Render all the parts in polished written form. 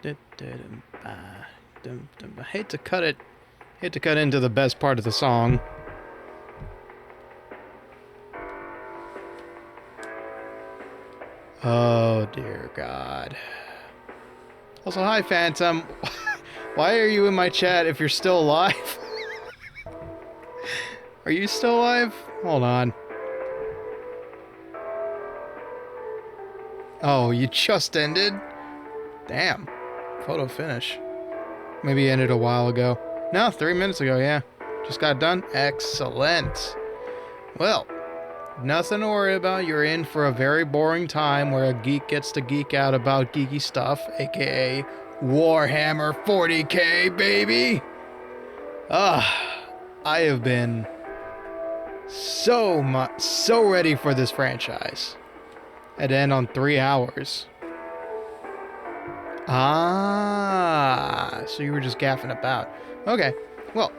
I hate to cut it. Hate to cut into the best part of the song. Oh dear God. Also, hi Phantom. Why are you in my chat if you're still alive? Are you still alive? Hold on. Oh, you just ended? Damn. Photo finish. Maybe it ended a while ago. No, 3 minutes ago, yeah. Just got done? Excellent. Well, nothing to worry about. You're in for a very boring time where a geek gets to geek out about geeky stuff, aka Warhammer 40k, baby! I have been so ready for this franchise. It'd end on 3 hours. Ah, so you were just gaffing about. Okay, well,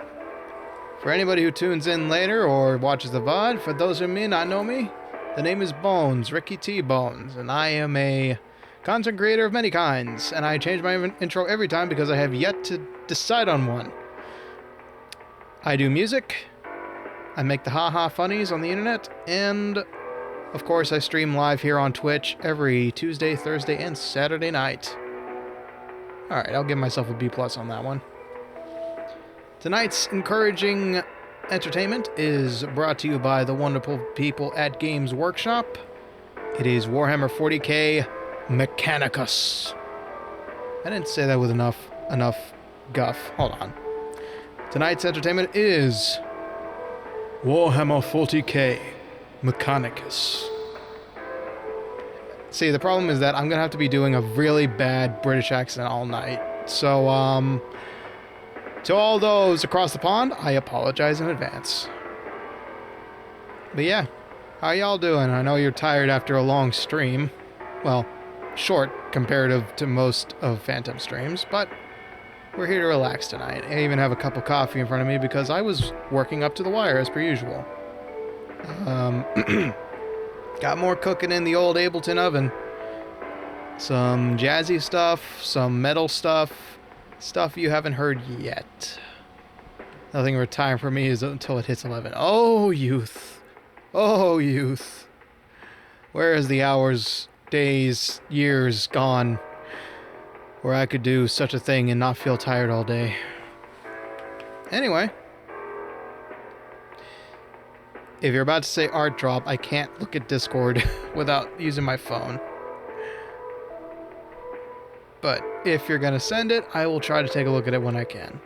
for anybody who tunes in later or watches the VOD, for those who may not know me, the name is Bones, Ricky T. Bones, and I am a content creator of many kinds, and I change my intro every time because I have yet to decide on one. I do music, I make the haha funnies on the internet, and of course I stream live here on Twitch every Tuesday, Thursday, and Saturday night. Alright, I'll give myself a B+ on that one. Tonight's encouraging entertainment is brought to you by the wonderful people at Games Workshop. It is Warhammer 40k Mechanicus. I didn't say that with enough guff. Hold on. Tonight's entertainment is Warhammer 40k Mechanicus. See, the problem is that I'm going to have to be doing a really bad British accent all night. So, to all those across the pond, I apologize in advance. But yeah, how y'all doing? I know you're tired after a long stream. Well, short comparative to most of Phantom streams, but we're here to relax tonight. I even have a cup of coffee in front of me because I was working up to the wire as per usual. Got more cooking in the old Ableton oven. Some jazzy stuff, some metal stuff, stuff you haven't heard yet. Nothing retiring for me is until it hits 11. Oh, youth. Oh, youth. Where is the hours, days, years gone where I could do such a thing and not feel tired all day? Anyway. If you're about to say art drop, I can't look at Discord without using my phone. But if you're going to send it, I will try to take a look at it when I can.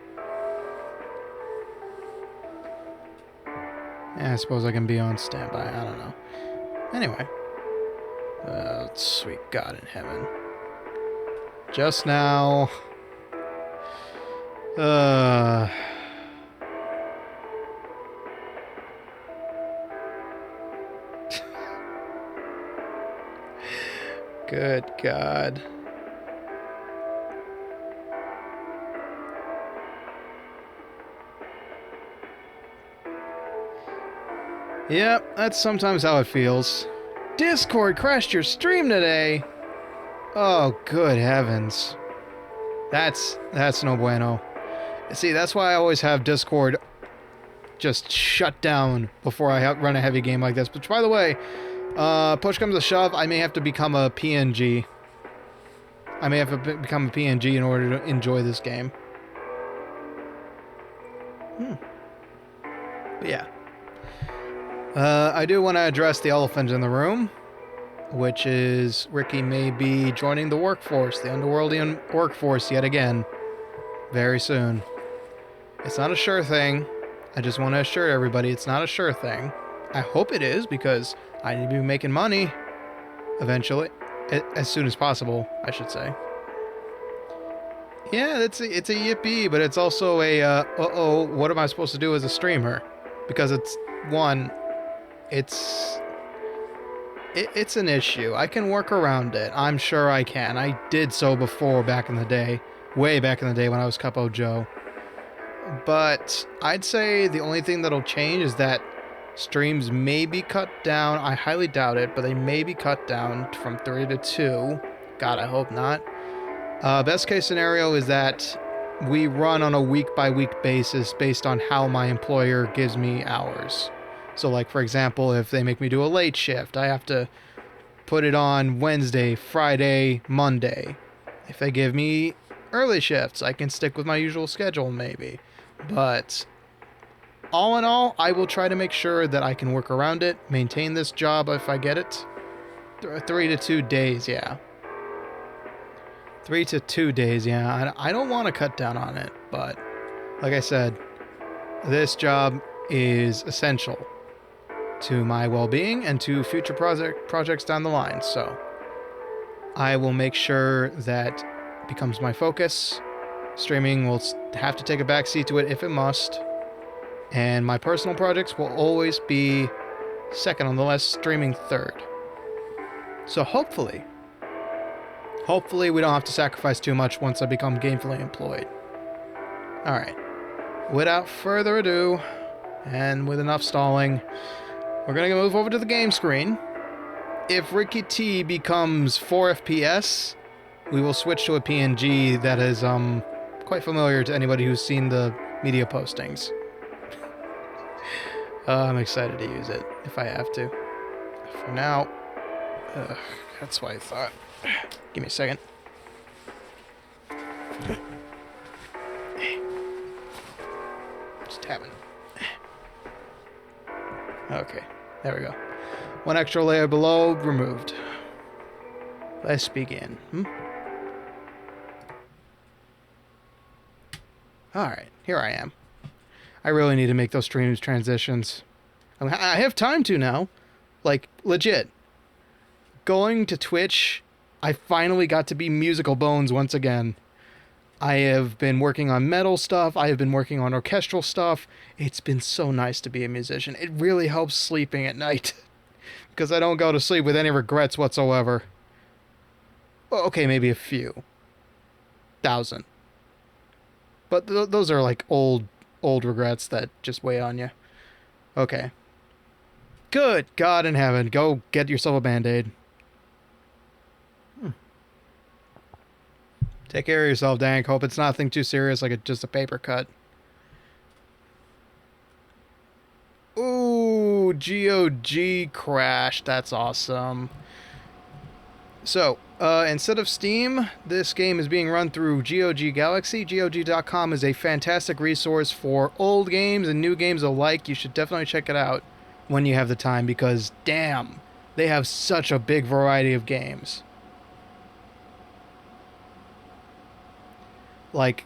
Yeah, I suppose I can be on standby. I don't know. Anyway. Sweet God in heaven. Just now. Good God. Yep, that's sometimes how it feels. Discord crashed your stream today. Oh, good heavens. That's no bueno. See, that's why I always have Discord just shut down before I run a heavy game like this. But by the way, push comes to shove, I may have to become a PNG. I may have to become a PNG in order to enjoy this game. But yeah. I do want to address the elephant in the room, which is Ricky may be joining the workforce, the underworldian workforce yet again, very soon. It's not a sure thing. I just want to assure everybody it's not a sure thing. I hope it is, because I need to be making money eventually, as soon as possible, I should say. Yeah, it's a yippee, but it's also a, uh-oh, what am I supposed to do as a streamer? Because it's an issue. I can work around it. I'm sure I can. I did so before back in the day. Way back in the day when I was Cupo Joe. But I'd say the only thing that'll change is that streams may be cut down. I highly doubt it, but they may be cut down from 3 to 2. God, I hope not. Best case scenario is that we run on a week-by-week basis based on how my employer gives me hours. So, like, for example, if they make me do a late shift, I have to put it on Wednesday, Friday, Monday. If they give me early shifts, I can stick with my usual schedule, maybe. But all in all, I will try to make sure that I can work around it, maintain this job if I get it. 3 to 2 days, yeah. 3 to 2 days, yeah. I don't want to cut down on it, but like I said, this job is essential to my well-being and to future projects down the line. So I will make sure that becomes my focus. Streaming will have to take a backseat to it if it must. And my personal projects will always be second on the list, streaming third. So hopefully we don't have to sacrifice too much once I become gainfully employed. Alright. Without further ado, and with enough stalling, we're going to move over to the game screen. If Ricky T becomes 4 FPS, we will switch to a PNG that is quite familiar to anybody who's seen the media postings. I'm excited to use it, if I have to. For now, that's what I thought. Give me a second. Just tapping. Okay, there we go. One extra layer below, removed. Let's begin. Alright, here I am. I really need to make those streams transitions. I have time to now. Like, legit. Going to Twitch, I finally got to be Musical Bones once again. I have been working on metal stuff. I have been working on orchestral stuff. It's been so nice to be a musician. It really helps sleeping at night. Because I don't go to sleep with any regrets whatsoever. Okay, maybe a few. 1,000. But those are like old regrets that just weigh on you. Okay. Good God in heaven. Go get yourself a Band-Aid. Take care of yourself, Dank. Hope it's nothing too serious, like just a paper cut. Ooh, GOG crashed. That's awesome. So, instead of Steam, this game is being run through GOG Galaxy. GOG.com is a fantastic resource for old games and new games alike. You should definitely check it out when you have the time, because, damn, they have such a big variety of games. Like,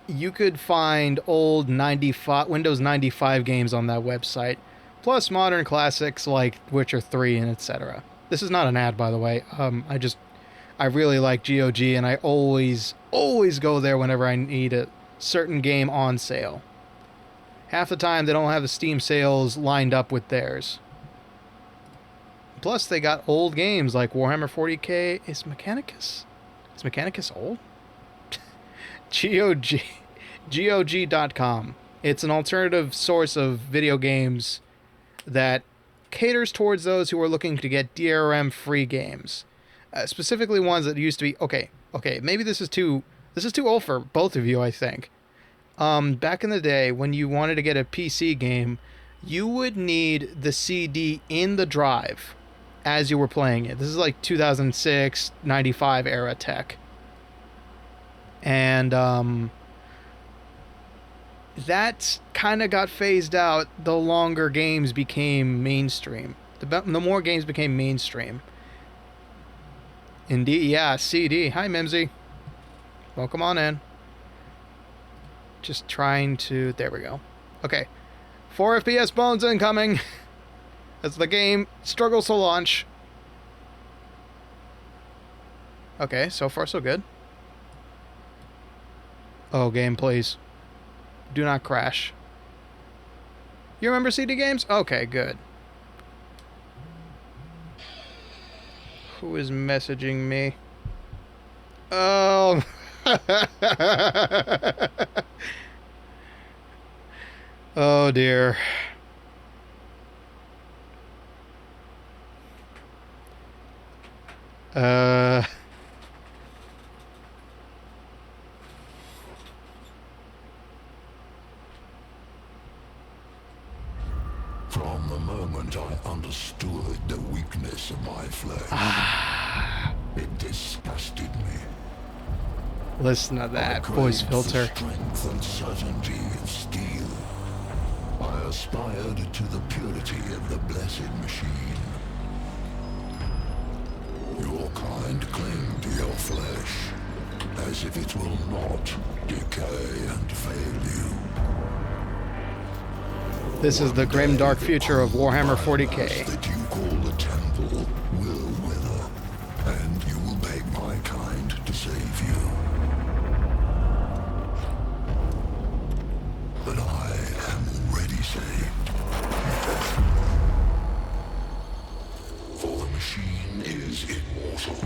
you could find old Windows 95 games on that website, plus modern classics like Witcher 3 and etc. This is not an ad, by the way. I really like GOG, and I always go there whenever I need a certain game on sale. Half the time, they don't have the Steam sales lined up with theirs. Plus, they got old games like Warhammer 40k. Is Mechanicus old? GOG.com. It's an alternative source of video games that caters towards those who are looking to get DRM-free games. Specifically ones that used to be... Okay, maybe this is too old for both of you, I think. Back in the day, when you wanted to get a PC game, you would need the CD in the drive as you were playing it. This is like 2006, 95 era tech. And that kind of got phased out the longer games became mainstream. The more games became mainstream. Indeed, yeah, CD. Hi, Mimsy. Welcome on in. Just trying to... There we go. Okay. 4 FPS Bones incoming. As the game struggles to launch. Okay, so far so good. Oh, game, please. Do not crash. You remember CD games? Okay, good. Who is messaging me? Oh. Oh, dear. moment I understood the weakness of my flesh, it disgusted me. Listen to I that craved voice the filter. strength and certainty of steel. I aspired to the purity of the blessed machine. Your kind cling to your flesh, as if it will not decay and fail you. This is the grimdark future of Warhammer That 40k. you call the temple will wither, and you will beg my kind to save you. But I am already saved. For the machine is immortal.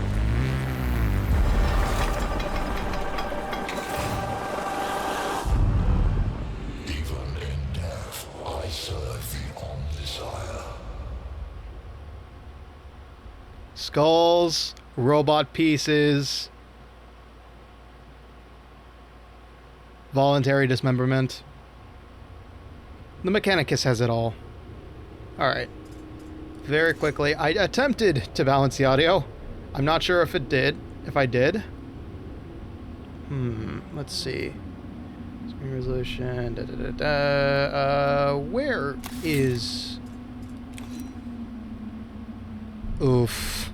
Even in death, I serve the Omnisire. Skulls, robot pieces, voluntary dismemberment. The Mechanicus has it all. Alright. Very quickly, I attempted to balance the audio. I'm not sure if it did. If I did. Let's see. Screen resolution. Where is... Oof.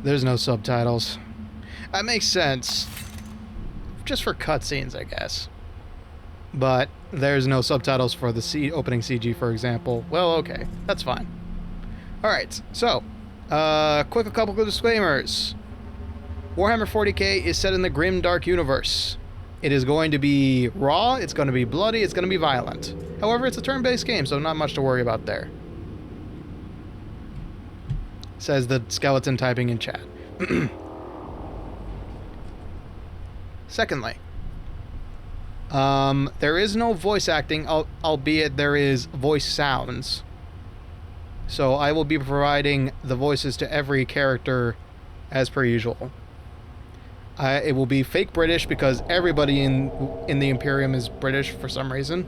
There's no subtitles. That makes sense. Just for cutscenes, I guess. But there's no subtitles for the opening CG, for example. Well, okay. That's fine. Alright, so. A couple of disclaimers. Warhammer 40k is set in the Grimdark universe. It is going to be raw, it's going to be bloody, it's going to be violent. However, it's a turn-based game, so not much to worry about there. Says the skeleton typing in chat. Secondly, there is no voice acting, albeit there is voice sounds. So I will be providing the voices to every character as per usual. It will be fake British because everybody in the Imperium is British for some reason.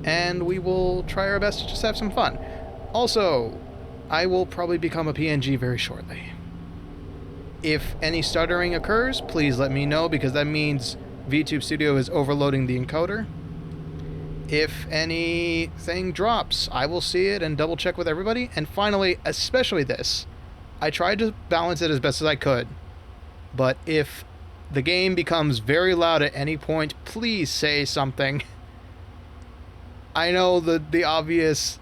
And we will try our best to just have some fun. Also, I will probably become a PNG very shortly. If any stuttering occurs, please let me know, because that means VTube Studio is overloading the encoder. If anything drops, I will see it and double check with everybody. And finally, especially this, I tried to balance it as best as I could. But if the game becomes very loud at any point, please say something. I know the obvious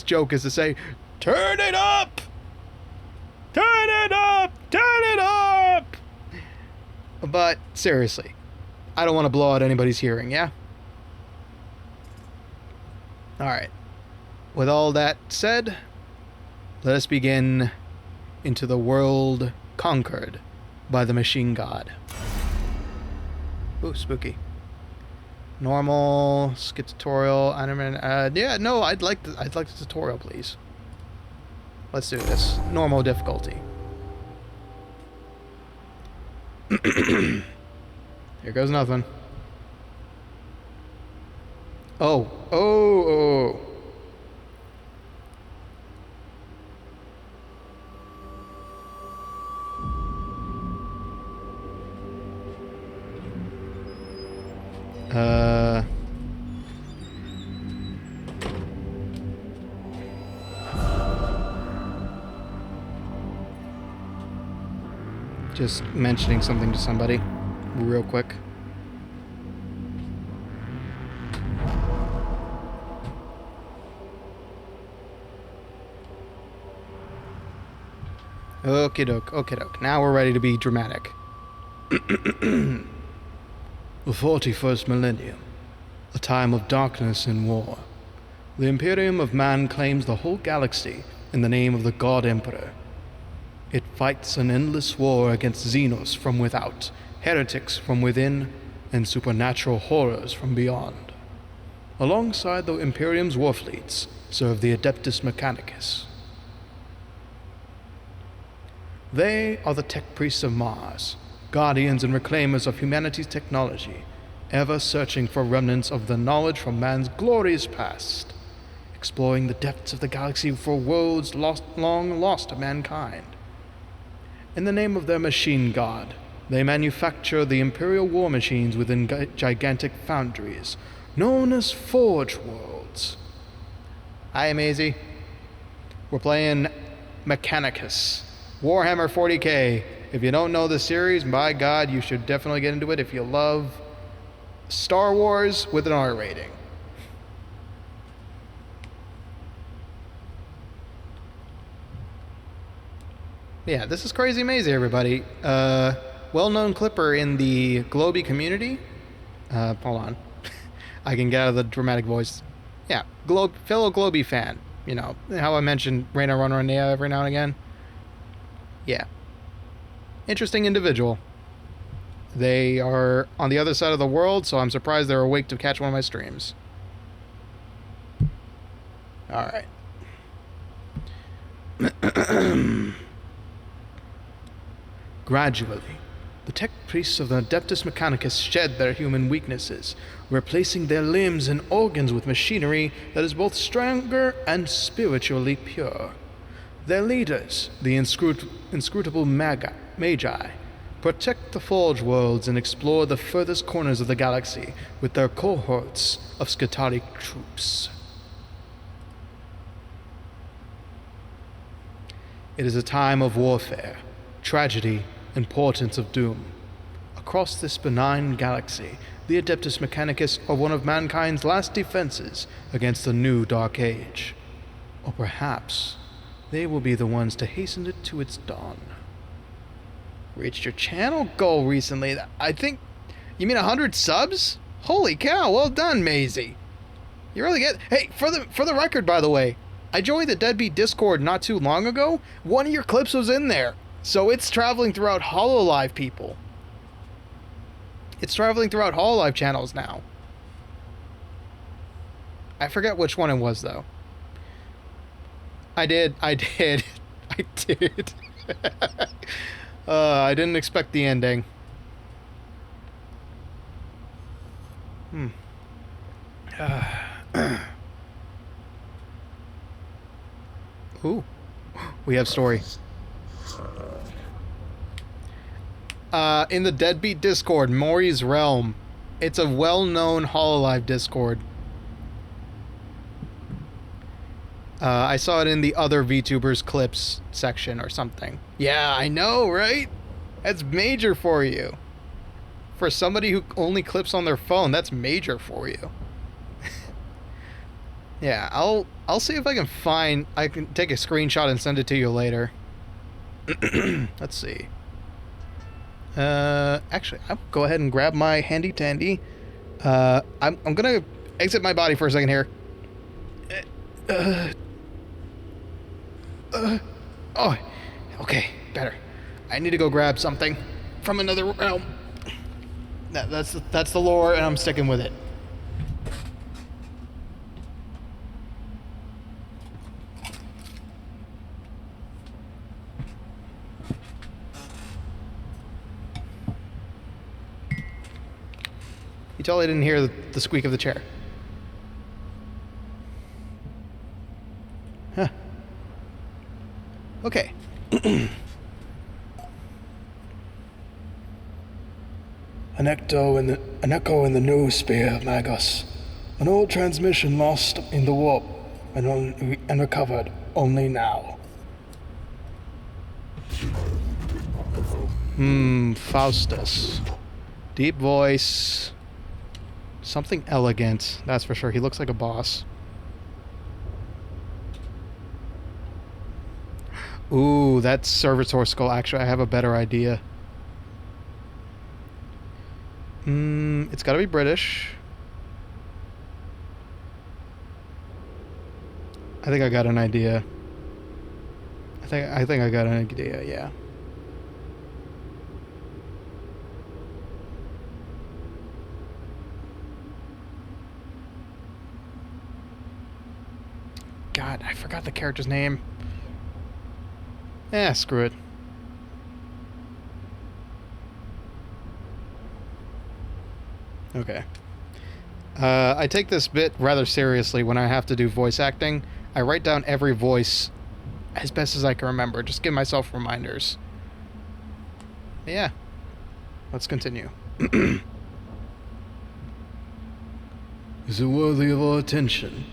joke is to say, "Turn it up! Turn it up! Turn it up!" But seriously, I don't want to blow out anybody's hearing, yeah? Alright. With all that said, let us begin into the world conquered by the machine god. Ooh, spooky. Normal, skip tutorial, animation. Yeah, no, I'd like the tutorial, please. Let's do this. Normal difficulty. Here goes nothing. Oh. Just mentioning something to somebody real quick. Okie doke. Now we're ready to be dramatic. The 41st millennium, a time of darkness and war. The Imperium of Man claims the whole galaxy in the name of the God Emperor. It fights an endless war against Xenos from without, heretics from within, and supernatural horrors from beyond. Alongside the Imperium's war fleets serve the Adeptus Mechanicus. They are the tech priests of Mars, guardians and reclaimers of humanity's technology, ever searching for remnants of the knowledge from man's glorious past, exploring the depths of the galaxy for worlds long lost to mankind. In the name of their machine god, they manufacture the Imperial war machines within gigantic foundries, known as Forge Worlds. Hi, Maisie. We're playing Mechanicus, Warhammer 40k. If you don't know the series, by God, you should definitely get into it if you love Star Wars with an R rating. Yeah, this is Crazy Maisie, everybody. Well-known clipper in the Globy community. Hold on. I can get out of the dramatic voice. Yeah, fellow Globy fan. You know, how I mentioned Reina Runronea every now and again. Yeah. Interesting individual. They are on the other side of the world, so I'm surprised they're awake to catch one of my streams. Alright. Gradually, the tech priests of the Adeptus Mechanicus shed their human weaknesses, replacing their limbs and organs with machinery that is both stronger and spiritually pure. Their leaders, the inscrutable Magi, protect the Forge Worlds and explore the furthest corners of the galaxy with their cohorts of Skitarii troops. It is a time of warfare, tragedy, and portents of doom. Across this benign galaxy, the Adeptus Mechanicus are one of mankind's last defenses against the new Dark Age. Or perhaps they will be the ones to hasten it to its dawn. Reached your channel goal recently. I think... You mean 100 subs? Holy cow, well done, Maisie. You really get... Hey, for the record, by the way, I joined the Deadbeat Discord not too long ago. One of your clips was in there. So it's traveling throughout HoloLive, people. It's traveling throughout HoloLive channels now. I forget which one it was, though. I did. I did. I didn't expect the ending. Ooh. We have story. In the Deadbeat Discord, Maury's Realm. It's a well-known HoloLive Discord. I saw it in the other VTubers clips section or something. Yeah, I know, right? That's major for you. For somebody who only clips on their phone, that's major for you. Yeah, I'll see if I can take a screenshot and send it to you later. Let's see. Actually, I'll go ahead and grab my handy dandy. I'm gonna exit my body for a second here. Oh, okay, better. I need to go grab something from another realm. That's the lore, and I'm sticking with it. You totally didn't hear the squeak of the chair. Huh. Okay. An echo in the noosphere of Magos. An old transmission lost in the warp and recovered only now. Faustus. Deep voice. Something elegant, that's for sure. He looks like a boss. Ooh, that servitor skull. Actually, I have a better idea. It's gotta be British. I think I got an idea. I think I got an idea, yeah. God, I forgot the character's name. Screw it. Okay. I take this bit rather seriously when I have to do voice acting. I write down every voice as best as I can remember. Just give myself reminders. Yeah. Let's continue. Is it worthy of our attention?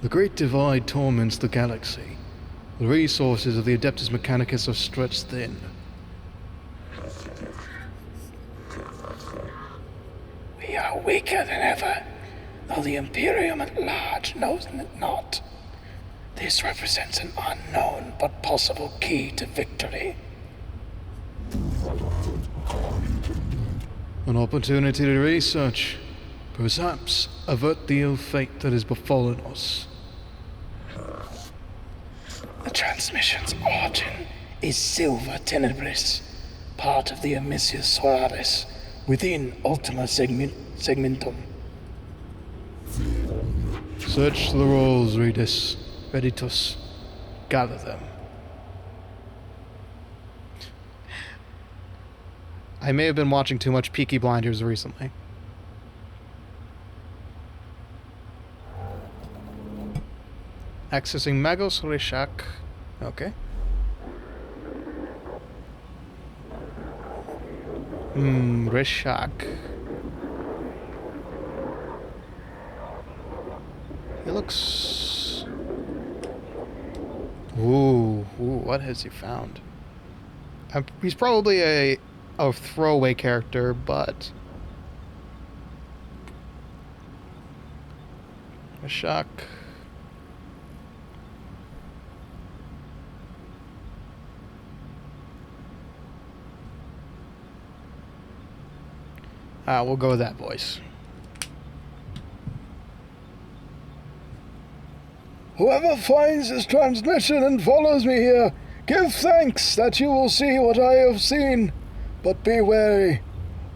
The Great Divide torments the galaxy. The resources of the Adeptus Mechanicus are stretched thin. We are weaker than ever, though the Imperium at large knows it not. This represents an unknown but possible key to victory. An opportunity to research. Perhaps avert the ill fate that has befallen us. The transmission's origin is Silva Tenebris, part of the Amicia Solaris, within Ultima Segmentum. Search the rolls, Redis. Reditus. Gather them. I may have been watching too much Peaky Blinders recently. Accessing Magos Rishak. Okay. Rishak. He looks... Ooh, what has he found? He's probably a throwaway character, but... Rishak... we'll go with that voice. Whoever finds this transmission and follows me here, give thanks that you will see what I have seen. But be wary,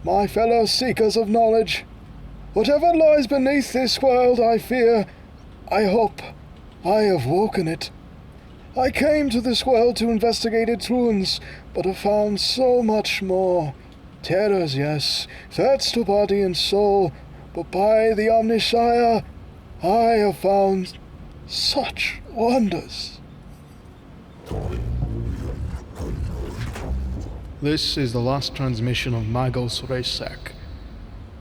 my fellow seekers of knowledge. Whatever lies beneath this world, I fear, I hope, I have woken it. I came to this world to investigate its ruins, but have found so much more. Terrors, yes, threats to body and soul, but by the Omnissiah, I have found such wonders. This is the last transmission of Magos Resak.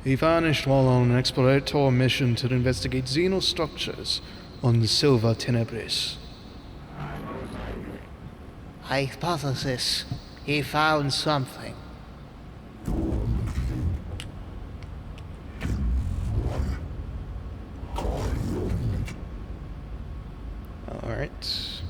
He vanished while on an exploratory mission to investigate xenostructures on the Silva Tenebris. Hypothesis. He found something. Alright.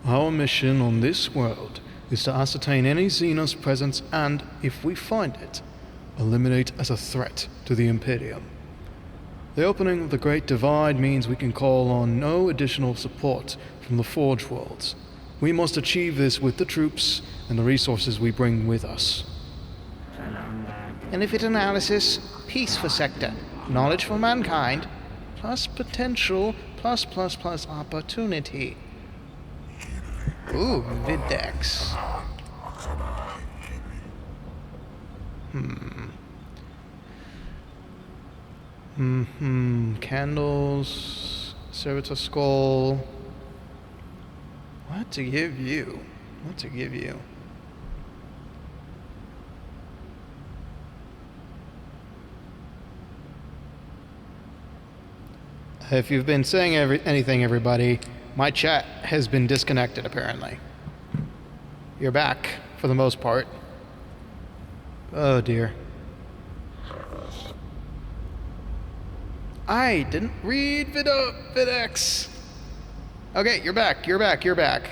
Our mission on this world is to ascertain any Xenos presence and, if we find it, eliminate as a threat to the Imperium. The opening of the Great Divide means we can call on no additional support from the Forge Worlds. We must achieve this with the troops and the resources we bring with us. Benefit analysis, peace for sector, knowledge for mankind, plus potential, plus opportunity. Ooh, Videx. Candles, Servitor Skull. What to give you? What to give you? If you've been saying anything, everybody, my chat has been disconnected, apparently. You're back, for the most part. Oh, dear. I didn't read Videx. Okay, you're back, you're back, you're back.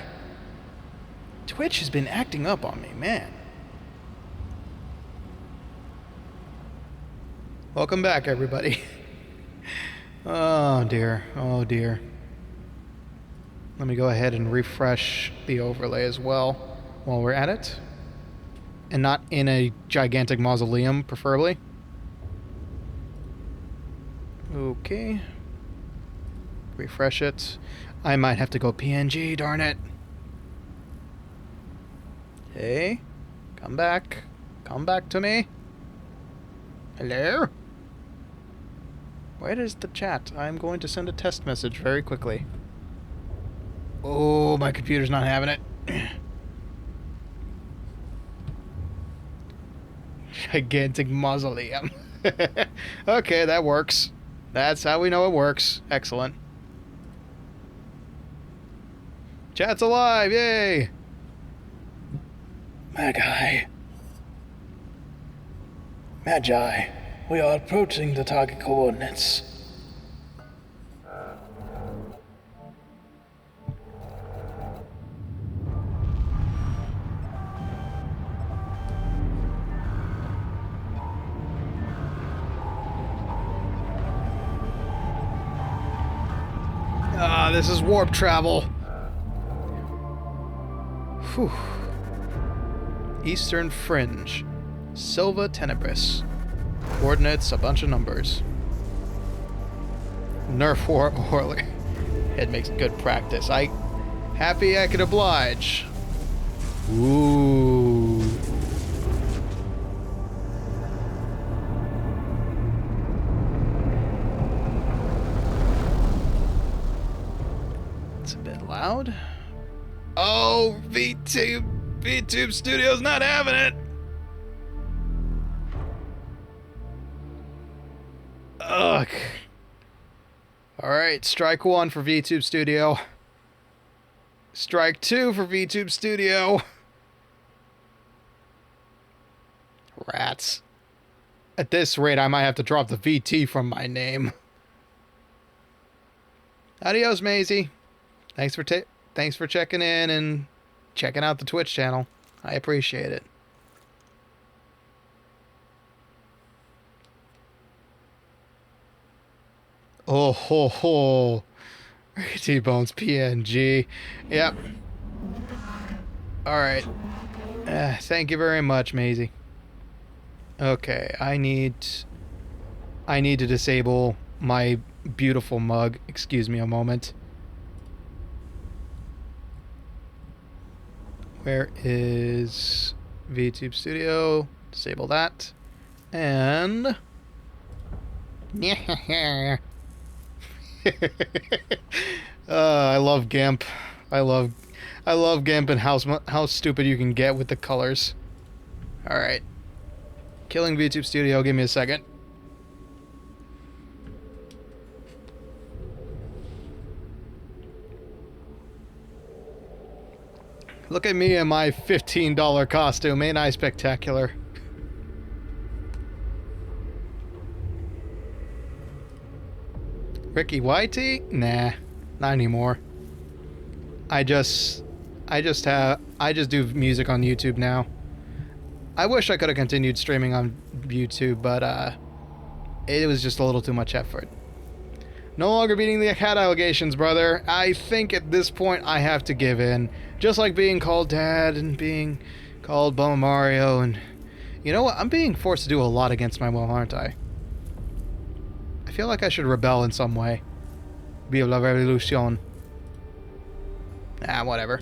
Twitch has been acting up on me, man. Welcome back, everybody. Oh, dear. Oh, dear. Let me go ahead and refresh the overlay as well while we're at it. And not in a gigantic mausoleum, preferably. Okay. Refresh it. I might have to go PNG, darn it. Hey, come back. Come back to me. Hello? Where is the chat? I'm going to send a test message very quickly. Oh, my computer's not having it. Gigantic mausoleum. Okay, that works. That's how we know it works. Excellent. Chat's alive, yay! Magi. Magi, we are approaching the target coordinates. Ah, this is warp travel. Whew. Eastern Fringe. Silva Tenebris. Coordinates, a bunch of numbers. Nerf War Orly. It makes good practice. Happy I could oblige. Ooh. It's a bit loud. Oh, VTube Studio's not having it. Ugh. Alright, strike 1 for VTube Studio. Strike 2 for VTube Studio. Rats. At this rate, I might have to drop the VT from my name. Adios, Maisie. Thanks for checking in and checking out the Twitch channel. I appreciate it. Oh ho ho. T-Bones PNG. Yep. Alright. Thank you very much, Maisie. Okay, I need to disable my beautiful mug. Excuse me a moment. Where is VTube Studio? Disable that. And I love GIMP. I love GIMP and how stupid you can get with the colors. All right, killing VTube Studio. Give me a second. Look at me in my $15 costume. Ain't I spectacular? Ricky Whitey? Nah, not anymore. I just do music on YouTube now. I wish I could have continued streaming on YouTube, but it was just a little too much effort. No longer beating the cat allegations, brother. I think at this point I have to give in. Just like being called Dad and being called Bummer Mario, and you know what? I'm being forced to do a lot against my will, aren't I? I feel like I should rebel in some way. Vive la revolution. Ah, whatever.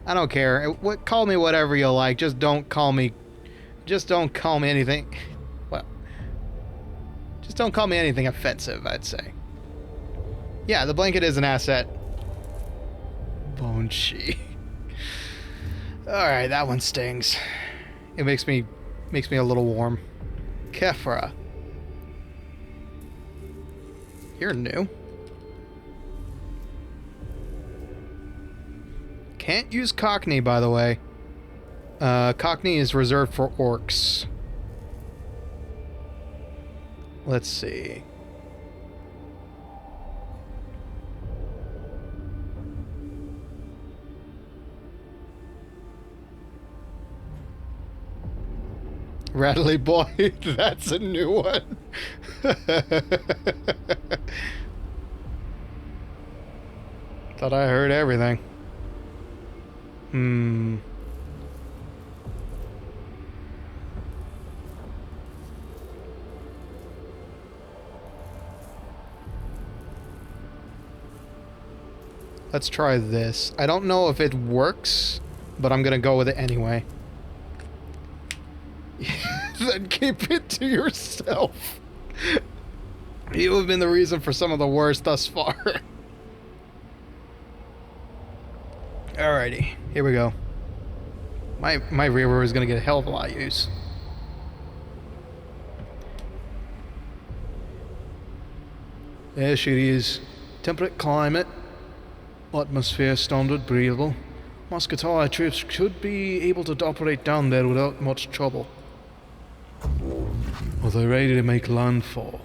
I don't care. Call me whatever you like. Just don't call me anything. Well, just don't call me anything offensive, I'd say. Yeah, the blanket is an asset. Bone Chi. Alright, that one stings. It makes me a little warm. Kefra. You're new. Can't use Cockney, by the way. Cockney is reserved for orcs. Let's see. Rattly Boy, that's a new one. Thought I heard everything. Let's try this. I don't know if it works but I'm gonna go with it anyway. Then keep it to yourself. You have been the reason for some of the worst thus far. Alrighty, here we go. My rear is gonna get a hell of a lot of use. There she is. Temperate climate. Atmosphere standard, breathable. Musketeer troops should be able to operate down there without much trouble. Are they ready to make landfall?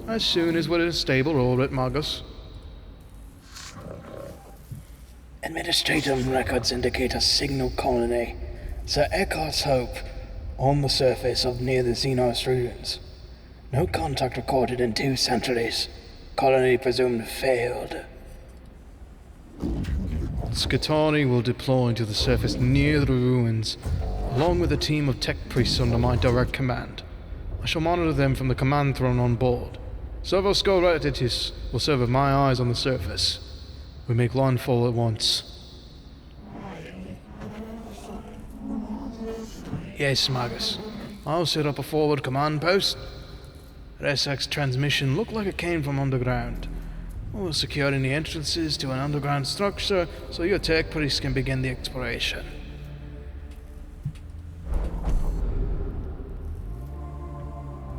As soon as we're in a stable orbit, Magus. Administrative records indicate a signal colony, Sir Eckhart's Hope, on the surface of near the Xenos ruins. No contact recorded in 2 centuries. Colony presumed failed. Skitani will deploy to the surface near the ruins, along with a team of tech priests under my direct command. I shall monitor them from the command throne on board. Servo Scoretitis will serve as my eyes on the surface. We make landfall at once. Yes, Magus. I'll set up a forward command post. Resac's transmission looked like it came from underground. We'll secure any entrances to an underground structure so your tech priests can begin the exploration.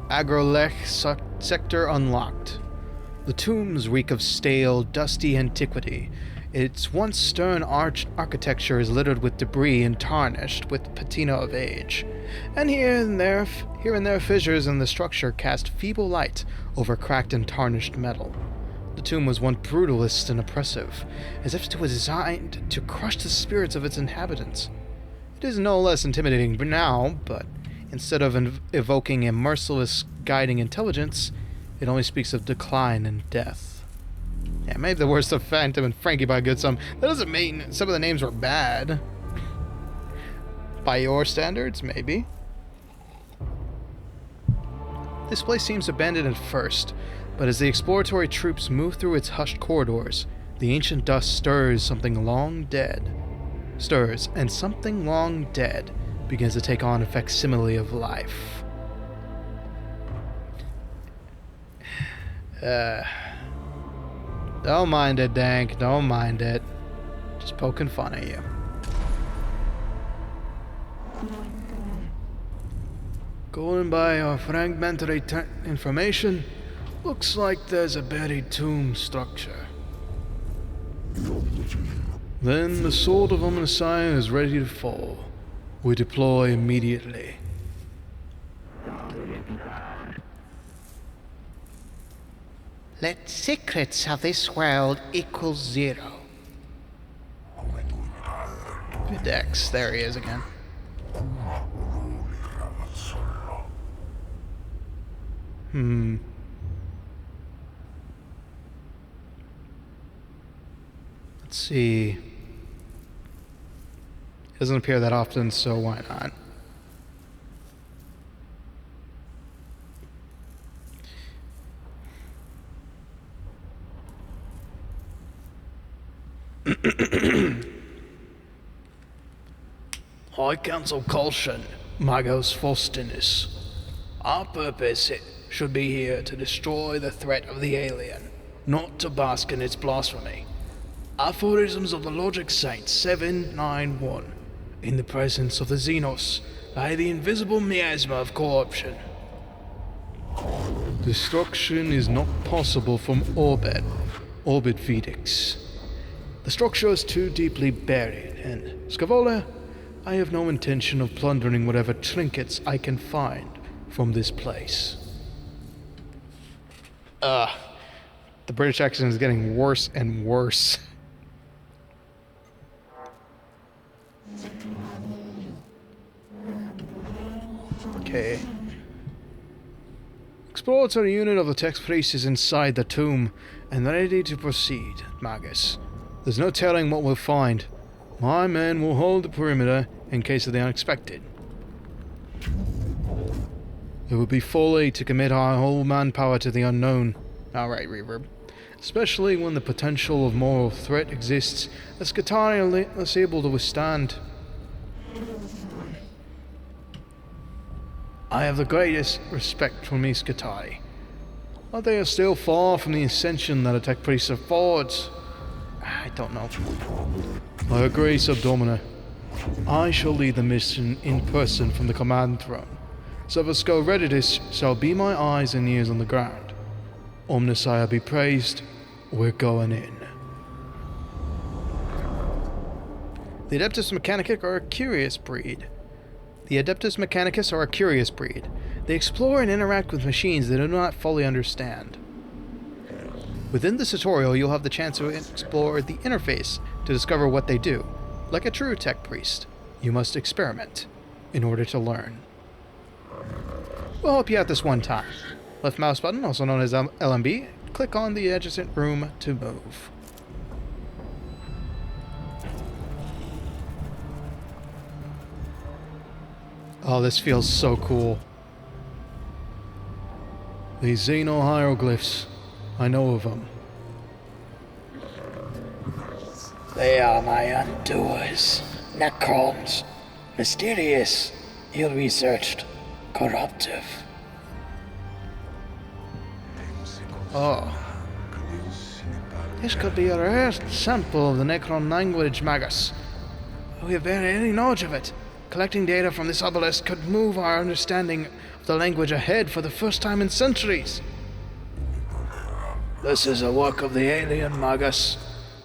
Agrolech sector unlocked. The tombs reek of stale, dusty antiquity. Its once stern architecture is littered with debris and tarnished with patina of age. And here and there fissures in the structure cast feeble light over cracked and tarnished metal. The tomb was once brutalist and oppressive, as if it was designed to crush the spirits of its inhabitants. It is no less intimidating now, but instead of evoking a merciless guiding intelligence, it only speaks of decline and death. Yeah, maybe the worst of Phantom and Frankie by good some. That doesn't mean some of the names were bad. By your standards, maybe. This place seems abandoned at first, but as the exploratory troops move through its hushed corridors, the ancient dust stirs, and something long dead begins to take on a facsimile of life. Don't mind it, Dank. Don't mind it. Just poking fun at you. Going by our fragmentary information, looks like there's a buried tomb structure. Then the sword of Omnissiah is ready to fall. We deploy immediately. Let secrets of this world equal 0. Dex, there he is again. Let's see. It doesn't appear that often, so why not? High Council Colshan, Magos Faustinus. Our purpose should be here to destroy the threat of the alien, not to bask in its blasphemy. Aphorisms of the Logic Saint 791. In the presence of the Xenos lie the invisible miasma of corruption. Destruction is not possible from orbit. Orbit Vedix. The structure is too deeply buried, and Scavola, I have no intention of plundering whatever trinkets I can find from this place. The British accent is getting worse and worse. Okay. Exploratory unit of the Tex Priest is inside the tomb and ready to proceed, Magus. There's no telling what we'll find. My men will hold the perimeter in case of the unexpected. It would be folly to commit our whole manpower to the unknown. Alright, Reverb. especially when the potential of moral threat exists that Skitarii are less able to withstand. I have the greatest respect for me Skitarii, but they are still far from the ascension that a tech priest affords. I don't know. I agree, Subdomina. I shall lead the mission in person from the command throne. Savasco Redditus shall be my eyes and ears on the ground. Omnissiah be praised, we're going in. The Adeptus Mechanicus are a curious breed. They explore and interact with machines they do not fully understand. Within this tutorial, you'll have the chance to explore the interface to discover what they do. Like a true tech priest, you must experiment in order to learn. We'll help you out this one time. Left mouse button, also known as LMB, click on the adjacent room to move. Oh, this feels so cool. These Xeno hieroglyphs, I know of them. They are my undoers, Necrons. Mysterious, ill-researched, corruptive. Oh. This could be a rare sample of the Necron language, Magus. We have barely any knowledge of it. Collecting data from this obelisk could move our understanding of the language ahead for the first time in centuries. This is a work of the alien, Magus.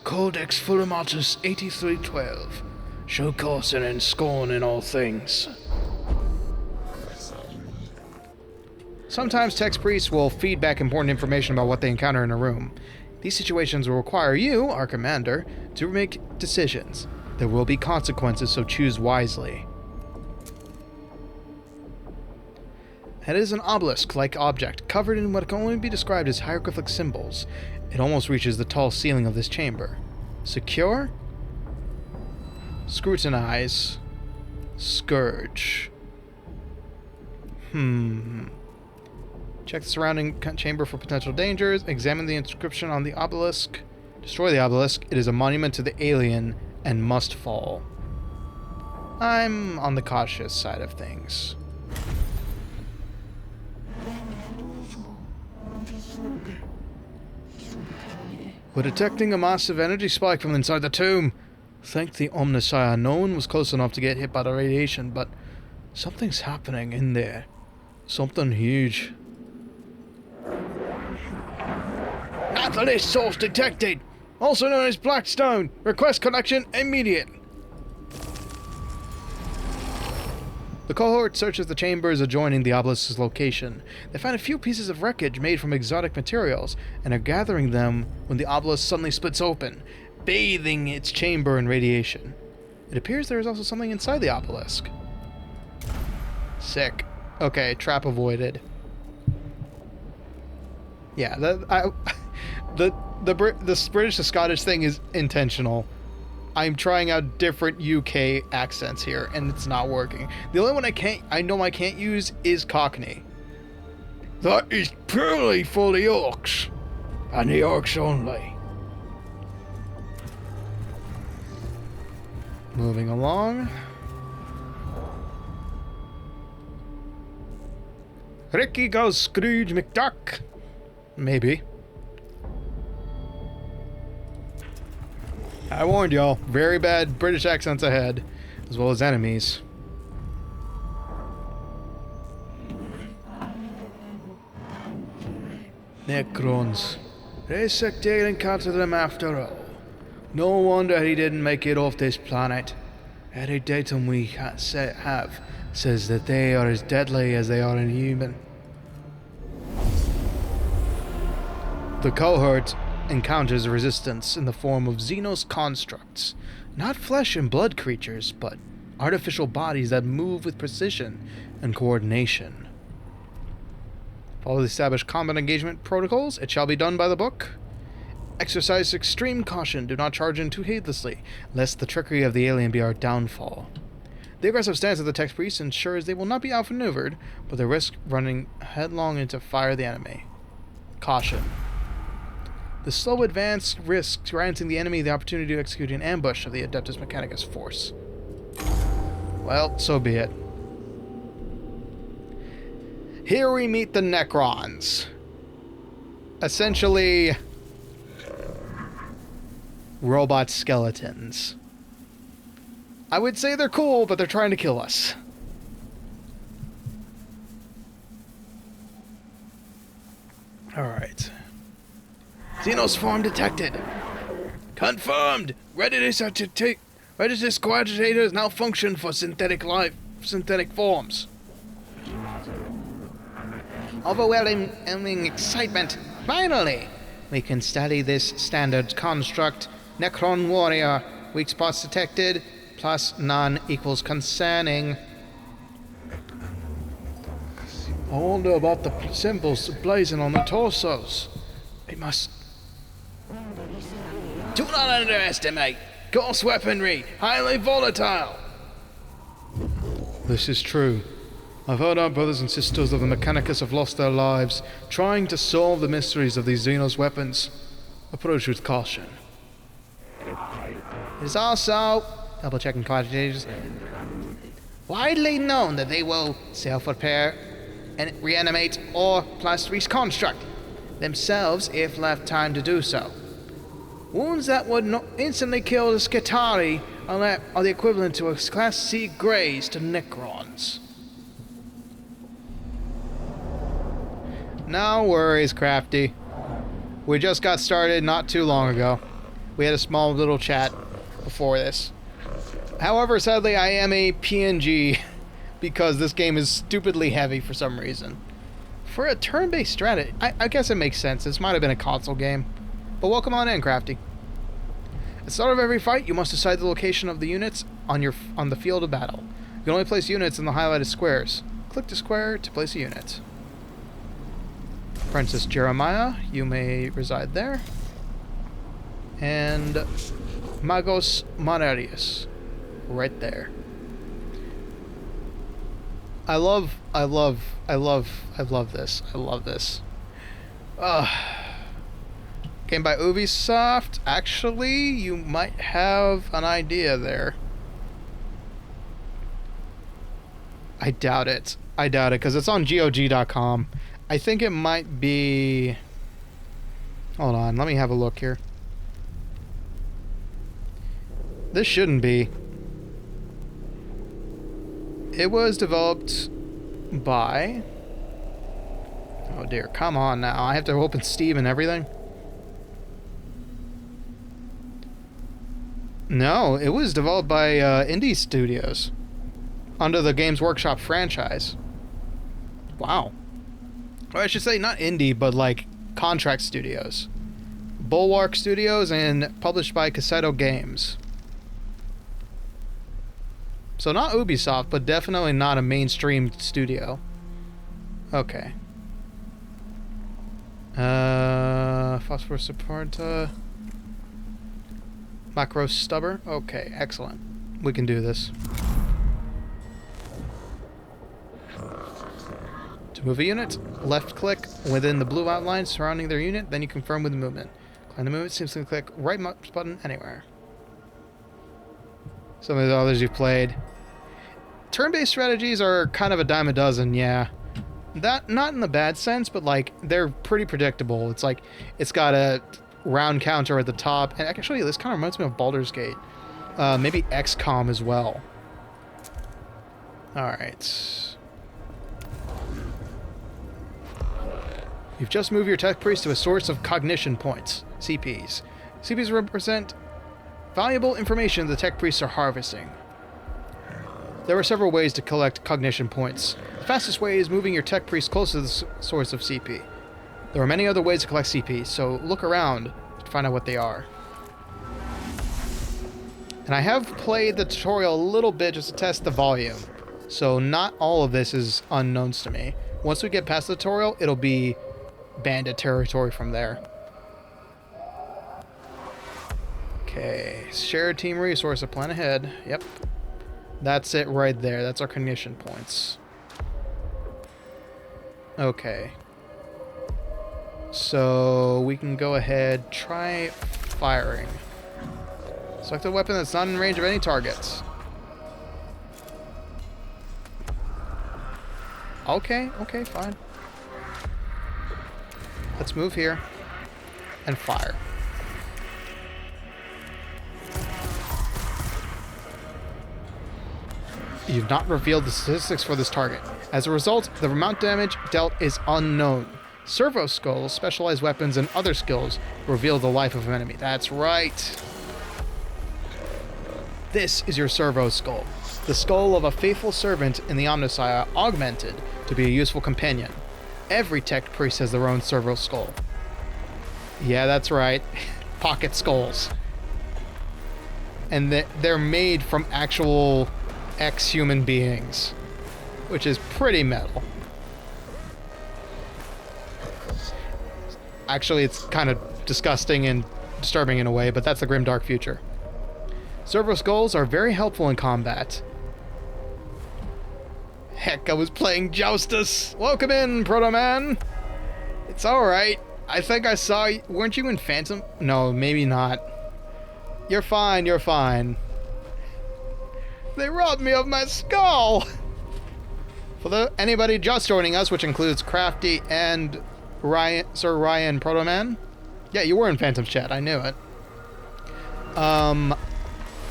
Codex Fulminatus 8312. Show caution and scorn in all things. Sometimes text priests will feed back important information about what they encounter in a room. These situations will require you, our commander, to make decisions. There will be consequences, so choose wisely. It is an obelisk-like object, covered in what can only be described as hieroglyphic symbols. It almost reaches the tall ceiling of this chamber. Secure? Scrutinize. Scourge. Check the surrounding chamber for potential dangers. Examine the inscription on the obelisk. Destroy the obelisk. It is a monument to the alien and must fall. I'm on the cautious side of things. We're detecting a massive energy spike from inside the tomb. Thank the Omnissiah. No one was close enough to get hit by the radiation, but something's happening in there. Something huge. Catalyst source detected, also known as Blackstone. Request connection immediate. The cohort searches the chambers adjoining the obelisk's location. They find a few pieces of wreckage made from exotic materials and are gathering them when the obelisk suddenly splits open, bathing its chamber in radiation. It appears there is also something inside the obelisk. Sick. Okay, trap avoided. Yeah, the British to Scottish thing is intentional. I'm trying out different UK accents here, and it's not working. The only one I know I can't use is Cockney. That is purely for the orcs, and the orcs only. Moving along. Ricky goes Scrooge McDuck. Maybe. I warned y'all, very bad British accents ahead, as well as enemies. Necrons. Resectate encountered them after all. No wonder he didn't make it off this planet. Every datum we have says that they are as deadly as they are inhuman. The cohort encounters resistance in the form of Xenos constructs. Not flesh and blood creatures, but artificial bodies that move with precision and coordination. Follow the established combat engagement protocols. It shall be done by the book. Exercise extreme caution. Do not charge in too heedlessly, lest the trickery of the alien be our downfall. The aggressive stance of the text priest ensures they will not be outmaneuvered, but they risk running headlong into fire the enemy. Caution. The slow advance risks granting the enemy the opportunity to execute an ambush of the Adeptus Mechanicus force. Well, so be it. Here we meet the Necrons. Essentially, robot skeletons. I would say they're cool, but they're trying to kill us. Alright. Xenos form detected. Confirmed! Register coagitator now function for synthetic forms. Overwhelming excitement. Finally! We can study this standard construct. Necron warrior. Weak spots detected. Plus none equals concerning. I wonder about the symbols blazing on the torsos. We must... Do not underestimate. Ghost weaponry. Highly volatile. This is true. I've heard our brothers and sisters of the Mechanicus have lost their lives trying to solve the mysteries of these Xenos weapons. Approach with caution. It is also, double-checking coagitators, widely known that they will self-repair and reanimate or plus reconstruct themselves if left time to do so. Wounds that would not instantly kill the Skitari are the equivalent to a Class C graze to Necrons. No worries, Crafty. We just got started not too long ago. We had a small little chat before this. However, sadly, I am a PNG because this game is stupidly heavy for some reason. For a turn-based strategy, I guess it makes sense. This might have been a console game. But welcome on in, Crafty. At the start of every fight, you must decide the location of the units on the field of battle. You can only place units in the highlighted squares. Click the square to place a unit. Princess Jeremiah, you may reside there. And Magos Manerius, right there. I love this. I love this. Game by Ubisoft. Actually, you might have an idea there. I doubt it. Because it's on GOG.com. I think it might be... Hold on, let me have a look here. This shouldn't be. It was developed by... Oh dear, come on now. I have to open Steam and everything. No, it was developed by Indie Studios. Under the Games Workshop franchise. Wow. Or I should say not indie, but like contract studios. Bulwark Studios and published by Cassetto Games. So not Ubisoft, but definitely not a mainstream studio. Okay. Phosphorus support, Macro stubber. Okay, excellent. We can do this. To move a unit, left click within the blue outline surrounding their unit, then you confirm with the movement. Climb the movement, simply click right mouse button anywhere. Some of the others you've played. Turn-based strategies are kind of a dime a dozen, yeah. That, not in the bad sense, but like, they're pretty predictable. It's like, it's got a round counter at the top, and actually this kind of reminds me of Baldur's Gate. Maybe XCOM as well. Alright. You've just moved your tech priest to a source of cognition points, CPs. CPs represent valuable information the tech priests are harvesting. There are several ways to collect cognition points. The fastest way is moving your tech priest close to the source of CP. There are many other ways to collect CP, so look around to find out what they are. And I have played the tutorial a little bit just to test the volume, so not all of this is unknowns to me. Once we get past the tutorial, it'll be bandit territory from there. Okay, shared team resource, a plan ahead. Yep. That's it right there. That's our cognition points. Okay. So we can go ahead, try firing. Select a weapon that's not in range of any targets. Okay, fine. Let's move here and fire. You've not revealed the statistics for this target. As a result, the amount damage dealt is unknown. Servo skulls, specialized weapons, and other skills reveal the life of an enemy. That's right. This is your servo skull. The skull of a faithful servant in the Omnissiah, augmented to be a useful companion. Every tech priest has their own servo skull. Yeah, that's right. Pocket skulls. And they're made from actual ex-human beings, which is pretty metal. Actually, it's kind of disgusting and disturbing in a way, but that's the Grimdark future. Servo skulls are very helpful in combat. Heck, I was playing Joustus. Welcome in, Proto-Man. It's alright. I think I saw you. Weren't you in Phantom? No, maybe not. You're fine, you're fine. They robbed me of my skull! For anybody just joining us, which includes Crafty and Sir Ryan Proto-Man. Yeah, you were in Phantom's chat, I knew it.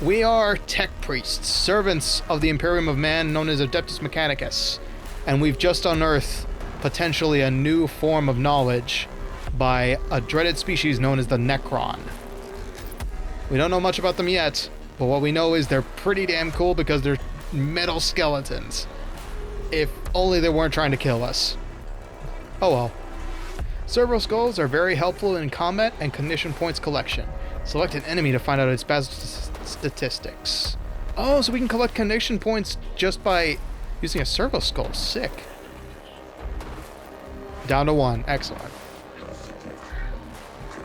We are tech priests, servants of the Imperium of Man, known as Adeptus Mechanicus. And we've just unearthed potentially a new form of knowledge by a dreaded species known as the Necron. We don't know much about them yet, but what we know is they're pretty damn cool because they're metal skeletons. If only they weren't trying to kill us. Oh well. Servo skulls are very helpful in combat and cognition points collection. Select an enemy to find out its battle statistics. Oh, so we can collect cognition points just by using a servo skull. Sick. Down to 1. Excellent.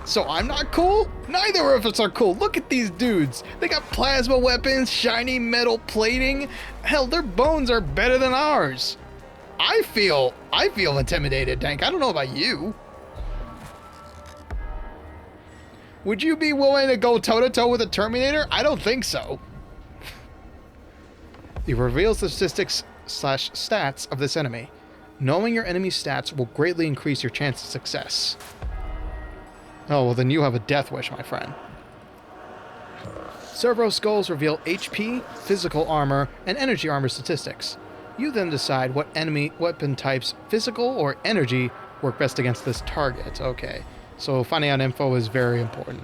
So I'm not cool? Neither of us are cool. Look at these dudes. They got plasma weapons, shiny metal plating. Hell, their bones are better than ours. I feel intimidated, Dank. I don't know about you. Would you be willing to go toe-to-toe with a Terminator? I don't think so. It reveals the statistics/stats of this enemy. Knowing your enemy's stats will greatly increase your chance of success. Oh, well then you have a death wish, my friend. Servo skulls reveal HP, physical armor, and energy armor statistics. You then decide what enemy weapon types, physical or energy, work best against this target. Okay. So finding out info is very important.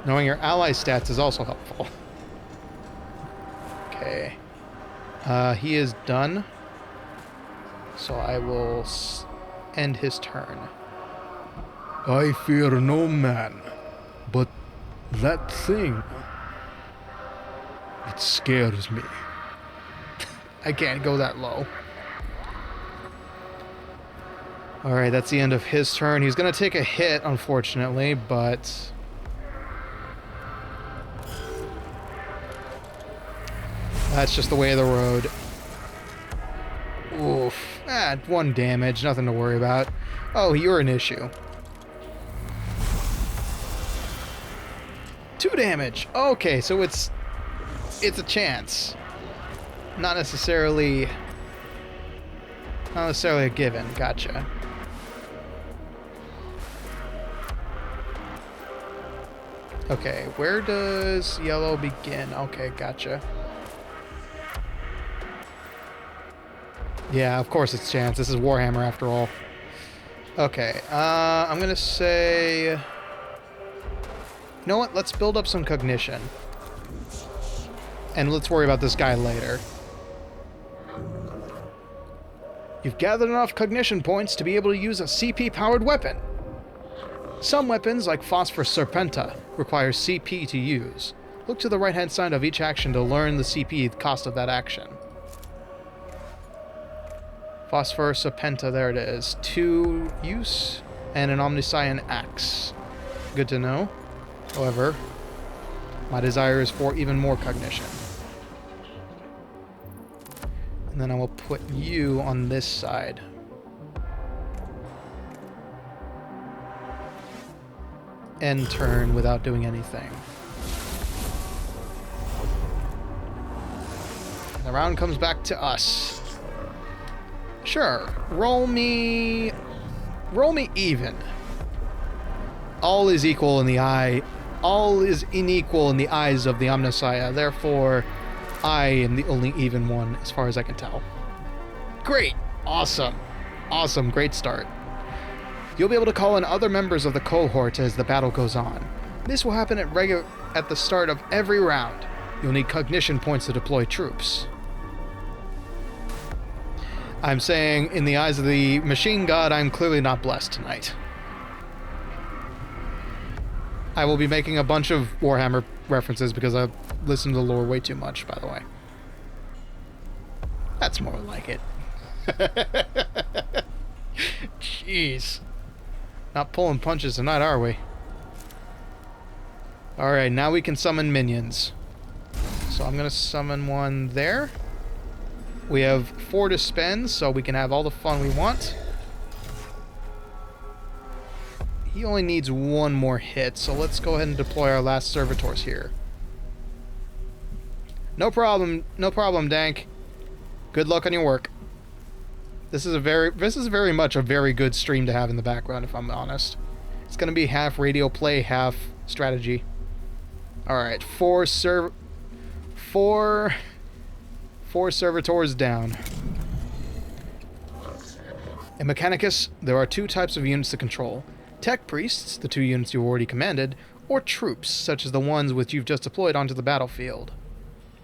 Knowing your ally stats is also helpful. Okay. He is done. So I will end his turn. I fear no man, but that thing, it scares me. I can't go that low. Alright, that's the end of his turn. He's going to take a hit, unfortunately, but... that's just the way of the road. Oof. 1 damage, nothing to worry about. Oh, you're an issue. 2 damage. Okay, so it's a chance. Not necessarily a given. Gotcha. Okay, where does yellow begin? Okay, gotcha. Yeah, of course it's chance. This is Warhammer after all. Okay, I'm gonna say... you know what? Let's build up some cognition. And let's worry about this guy later. You've gathered enough cognition points to be able to use a CP-powered weapon. Some weapons, like Phosphorus Serpenta, require CP to use. Look to the right-hand side of each action to learn the CP cost of that action. Phosphorus Serpenta, there it is. 2 use, and an Omniscian Axe. Good to know. However, my desire is for even more cognition. And then I will put you on this side. end turn without doing anything. And the round comes back to us. Sure, roll me even. All is equal in the eye. All is unequal in the eyes of the Omnissiah. Therefore, I am the only even one, as far as I can tell. Great, awesome, great start. You'll be able to call in other members of the cohort as the battle goes on. This will happen at the start of every round. You'll need cognition points to deploy troops. I'm saying, in the eyes of the machine god, I'm clearly not blessed tonight. I will be making a bunch of Warhammer references because I've listened to the lore way too much, by the way. That's more like it. Jeez. Not pulling punches tonight, are we? Alright, now we can summon minions. So I'm going to summon one there. We have 4 to spend, so we can have all the fun we want. He only needs 1 more hit, so let's go ahead and deploy our last servitors here. No problem, Dank. Good luck on your work. This is very much a very good stream to have in the background, if I'm honest. It's gonna be half radio play, half strategy. Alright, 4 servitors down. In Mechanicus, there are 2 types of units to control. Tech priests, the 2 units you already commanded, or troops, such as the ones which you've just deployed onto the battlefield.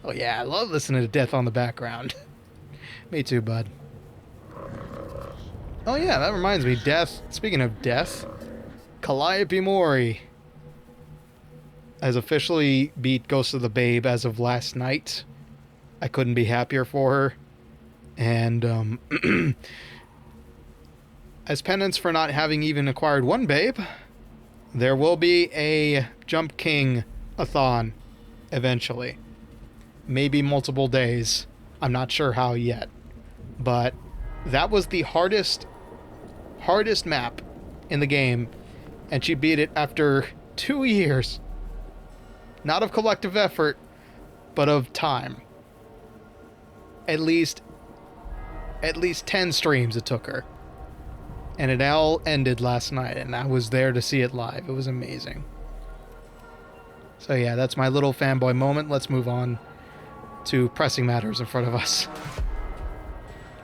Oh yeah, I love listening to death on the background. Me too, bud. Oh yeah, that reminds me, death. Speaking of death, Calliope Mori has officially beat Ghost of the Babe as of last night. I couldn't be happier for her. And, as penance for not having even acquired 1 babe, there will be a Jump King-a-thon eventually. Maybe multiple days. I'm not sure how yet. But that was the hardest map in the game, and she beat it after 2 years. Not of collective effort, but of time. At least 10 streams it took her. And it all ended last night, and I was there to see it live. It was amazing. So yeah, that's my little fanboy moment. Let's move on to pressing matters in front of us.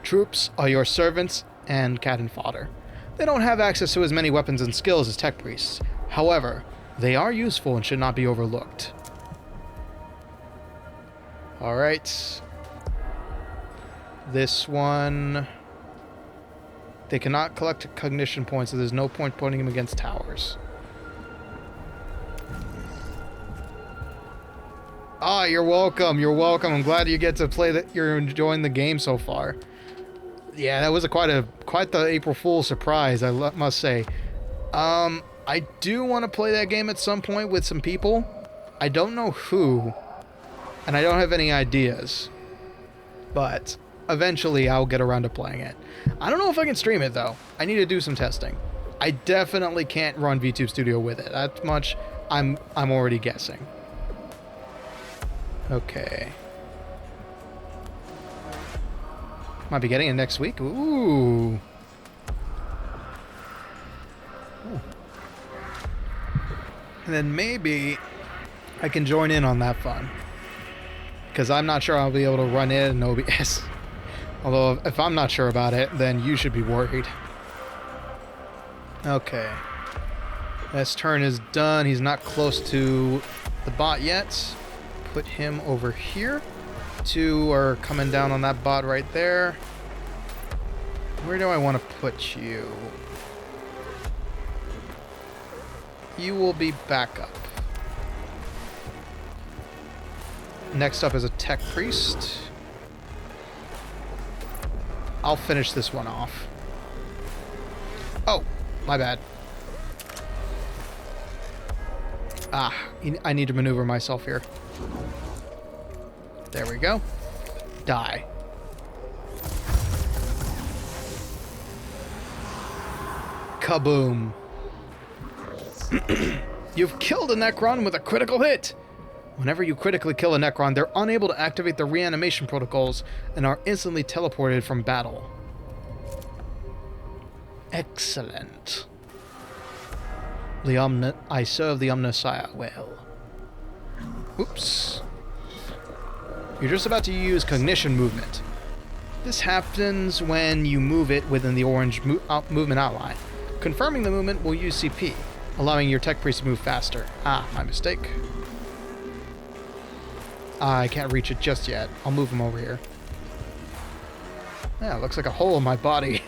Troops are your servants and cannon fodder. They don't have access to as many weapons and skills as tech priests. However, they are useful and should not be overlooked. Alright. This one... They cannot collect cognition points, so there's no point putting them against towers. Ah, you're welcome. You're welcome. I'm glad you get to play that. You're enjoying the game so far. Yeah, that was quite the April Fool's surprise, I must say. I do want to play that game at some point with some people. I don't know who, and I don't have any ideas. But eventually I'll get around to playing it. I don't know if I can stream it though. I need to do some testing. I definitely can't run VTube Studio with it. That much I'm already guessing. Okay. Might be getting it next week. Ooh. And then maybe I can join in on that fun. Because I'm not sure I'll be able to run it in OBS. Although, if I'm not sure about it, then you should be worried. Okay. This turn is done. He's not close to the bot yet. Put him over here. 2 are coming down on that bot right there. Where do I want to put you? You will be back up. Next up is a tech priest. I'll finish this one off. Oh, my bad. I need to maneuver myself here. There we go. Die. Kaboom. You've killed a Necron with a critical hit! Whenever you critically kill a Necron, they're unable to activate the reanimation protocols and are instantly teleported from battle. Excellent. I serve the Omnissiah well. Oops. You're just about to use cognition movement. This happens when you move it within the orange movement outline. Confirming the movement will use CP, allowing your tech priest to move faster. Ah, my mistake. I can't reach it just yet. I'll move him over here. Yeah, it looks like a hole in my body.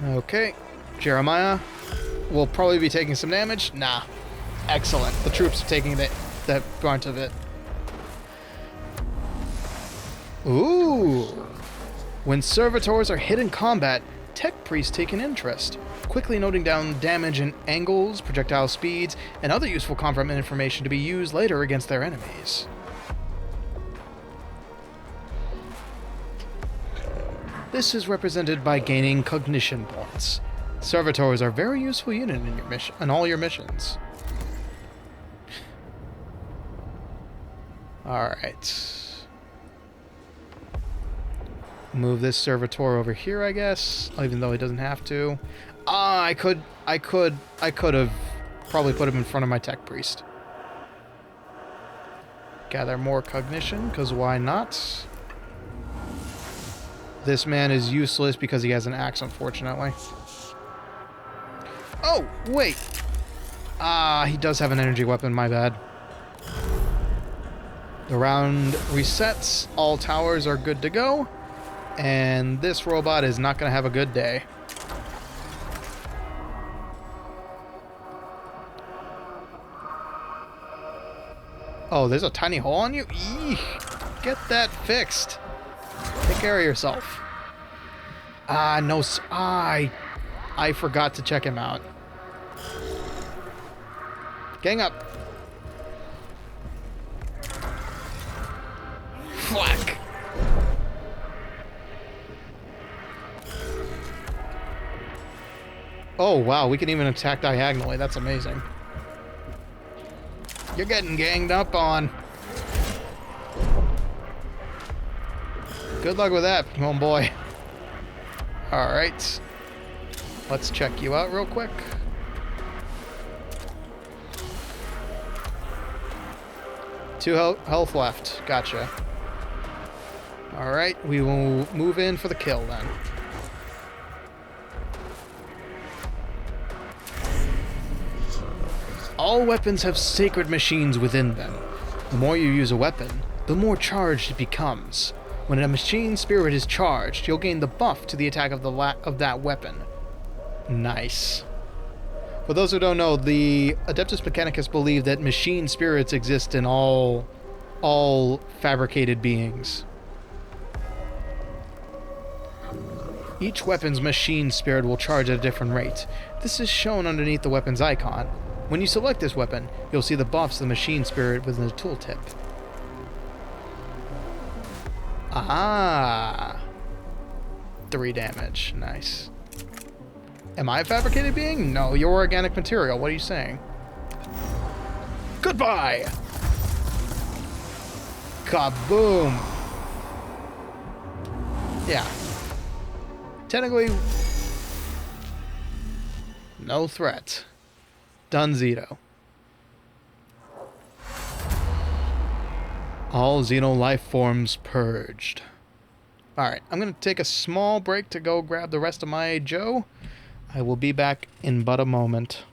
Okay. Jeremiah will probably be taking some damage. Nah. Excellent. The troops are taking the brunt of it. Ooh. When servitors are hit in combat, tech priests take an interest, quickly noting down damage and angles, projectile speeds, and other useful combat information to be used later against their enemies. This is represented by gaining cognition points. Servitors are a very useful unit in your mission, in all your missions. Alright. Move this servitor over here, I guess, even though he doesn't have to. Ah, I could have probably put him in front of my tech priest. Gather more cognition, because why not? This man is useless because he has an axe, unfortunately. Oh, wait. Ah, he does have an energy weapon, my bad. The round resets. All towers are good to go. And this robot is not going to have a good day. Oh, there's a tiny hole on you? Eek. Get that fixed. Take care of yourself. Ah, no. I forgot to check him out. Gang up. Whack. Oh, wow. We can even attack diagonally. That's amazing. You're getting ganged up on. Good luck with that, homeboy. Alright. Let's check you out real quick. Two health left. Gotcha. Alright, we will move in for the kill then. All weapons have sacred machines within them. The more you use a weapon, the more charged it becomes. When a machine spirit is charged, you'll gain the buff to the attack of that weapon. Nice. For those who don't know, the Adeptus Mechanicus believe that machine spirits exist in all fabricated beings. Each weapon's machine spirit will charge at a different rate. This is shown underneath the weapon's icon. When you select this weapon, you'll see the buffs of the machine spirit within the tooltip. Ah! 3 damage. Nice. Am I a fabricated being? No, you're organic material. What are you saying? Goodbye! Kaboom! Yeah. Technically, no threat. Dunzito. All Xeno life forms purged. Alright, I'm going to take a small break to go grab the rest of my Joe. I will be back in but a moment.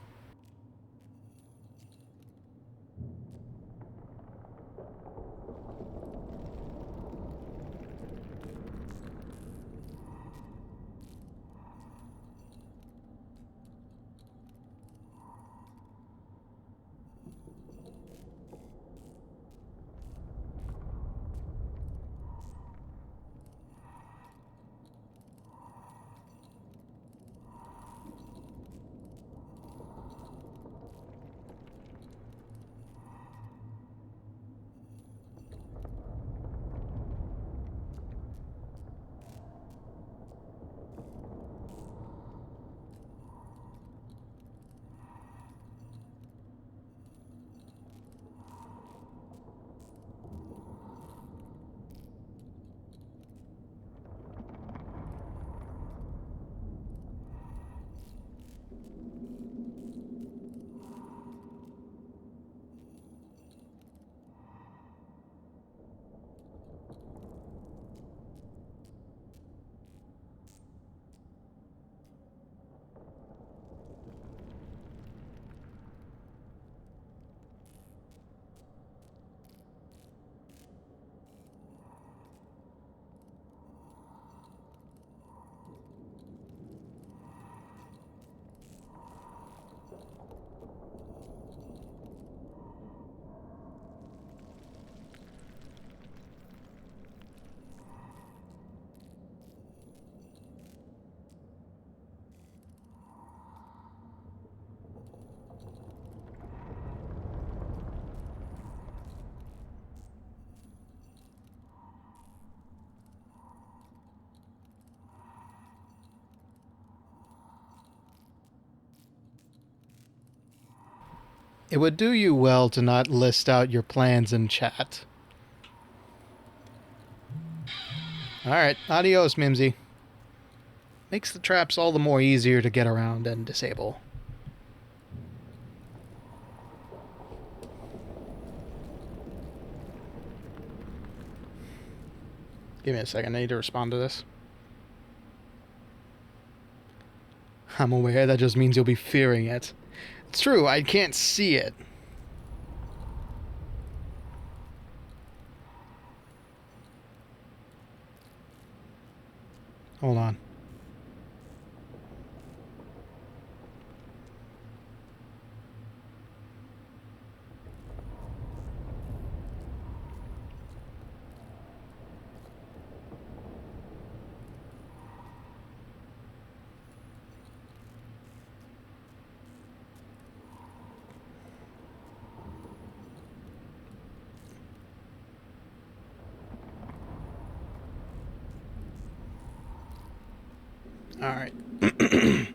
It would do you well to not list out your plans in chat. Alright, adios, Mimsy. Makes the traps all the more easier to get around and disable. Give me a second, I need to respond to this. I'm aware that just means you'll be fearing it. It's true, I can't see it. Hold on. Alright. Wonder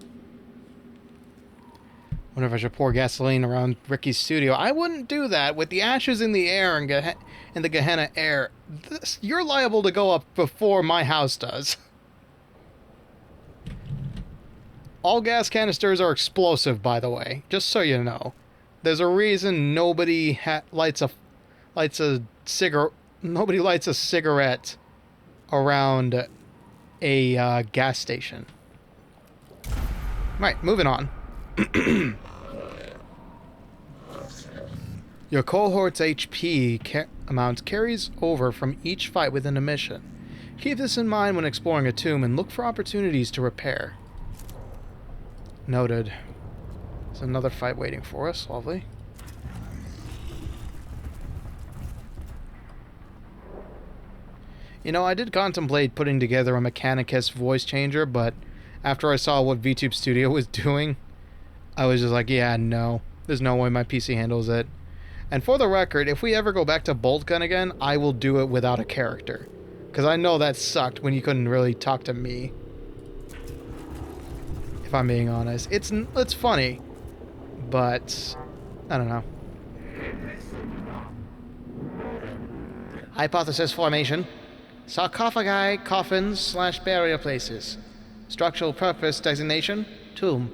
if I should pour gasoline around Ricky's studio. I wouldn't do that. With the ashes in the air and the Gehenna air, you're liable to go up before my house does. All gas canisters are explosive, by the way. Just so you know. There's a reason nobody lights a cigarette around a gas station. Right, moving on. Your cohort's HP amount carries over from each fight within a mission. Keep this in mind when exploring a tomb and look for opportunities to repair. Noted. There's another fight waiting for us. Lovely. You know, I did contemplate putting together a Mechanicus voice changer, but after I saw what VTube Studio was doing, I was just like, yeah, no. There's no way my PC handles it. And for the record, if we ever go back to Bolt Gun again, I will do it without a character. Because I know that sucked when you couldn't really talk to me. If I'm being honest. It's funny. But, I don't know. Hypothesis formation. Sarcophagi, coffins / burial places. Structural purpose designation, tomb.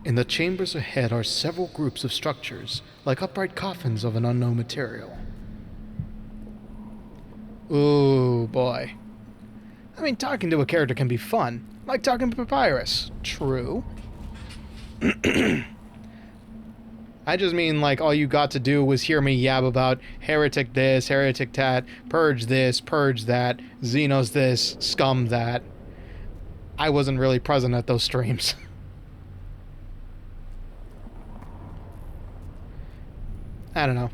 In the chambers ahead are several groups of structures, like upright coffins of an unknown material. Ooh, boy. I mean, talking to a character can be fun, like talking to Papyrus. True. I just mean, like, all you got to do was hear me yab about heretic this, heretic that, purge this, purge that, Xenos this, scum that. I wasn't really present at those streams. I don't know.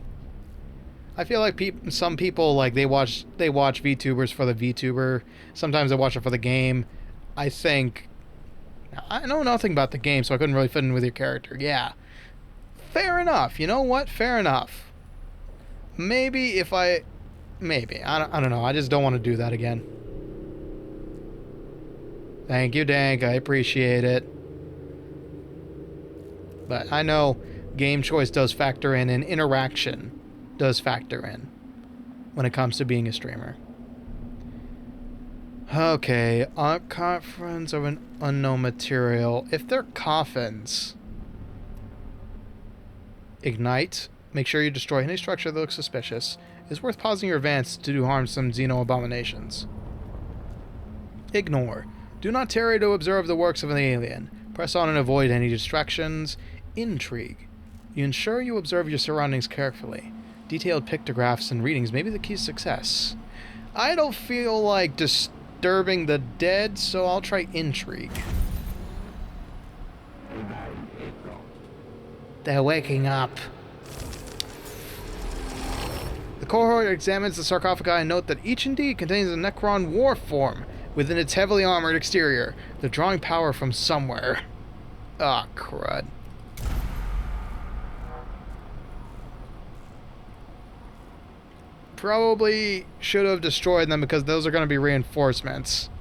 I feel like some people, like, they watch VTubers for the VTuber. Sometimes they watch it for the game. I know nothing about the game, so I couldn't really fit in with your character. Yeah. Fair enough. You know what? Fair enough. Maybe. I don't know. I just don't want to do that again. Thank you, Dank. I appreciate it. But I know game choice does factor in, and interaction does factor in when it comes to being a streamer. Okay. Coffins of an unknown material. If they're coffins... Ignite. Make sure you destroy any structure that looks suspicious. It's worth pausing your advance to do harm to some Xeno abominations. Ignore. Do not tarry to observe the works of an alien. Press on and avoid any distractions. Intrigue. You ensure you observe your surroundings carefully. Detailed pictographs and readings may be the key to success. I don't feel like disturbing the dead, so I'll try intrigue. They're waking up. The cohort examines the sarcophagi and note that each indeed contains a Necron war form within its heavily armored exterior. They're drawing power from somewhere. Ah, crud. Probably should have destroyed them because those are going to be reinforcements.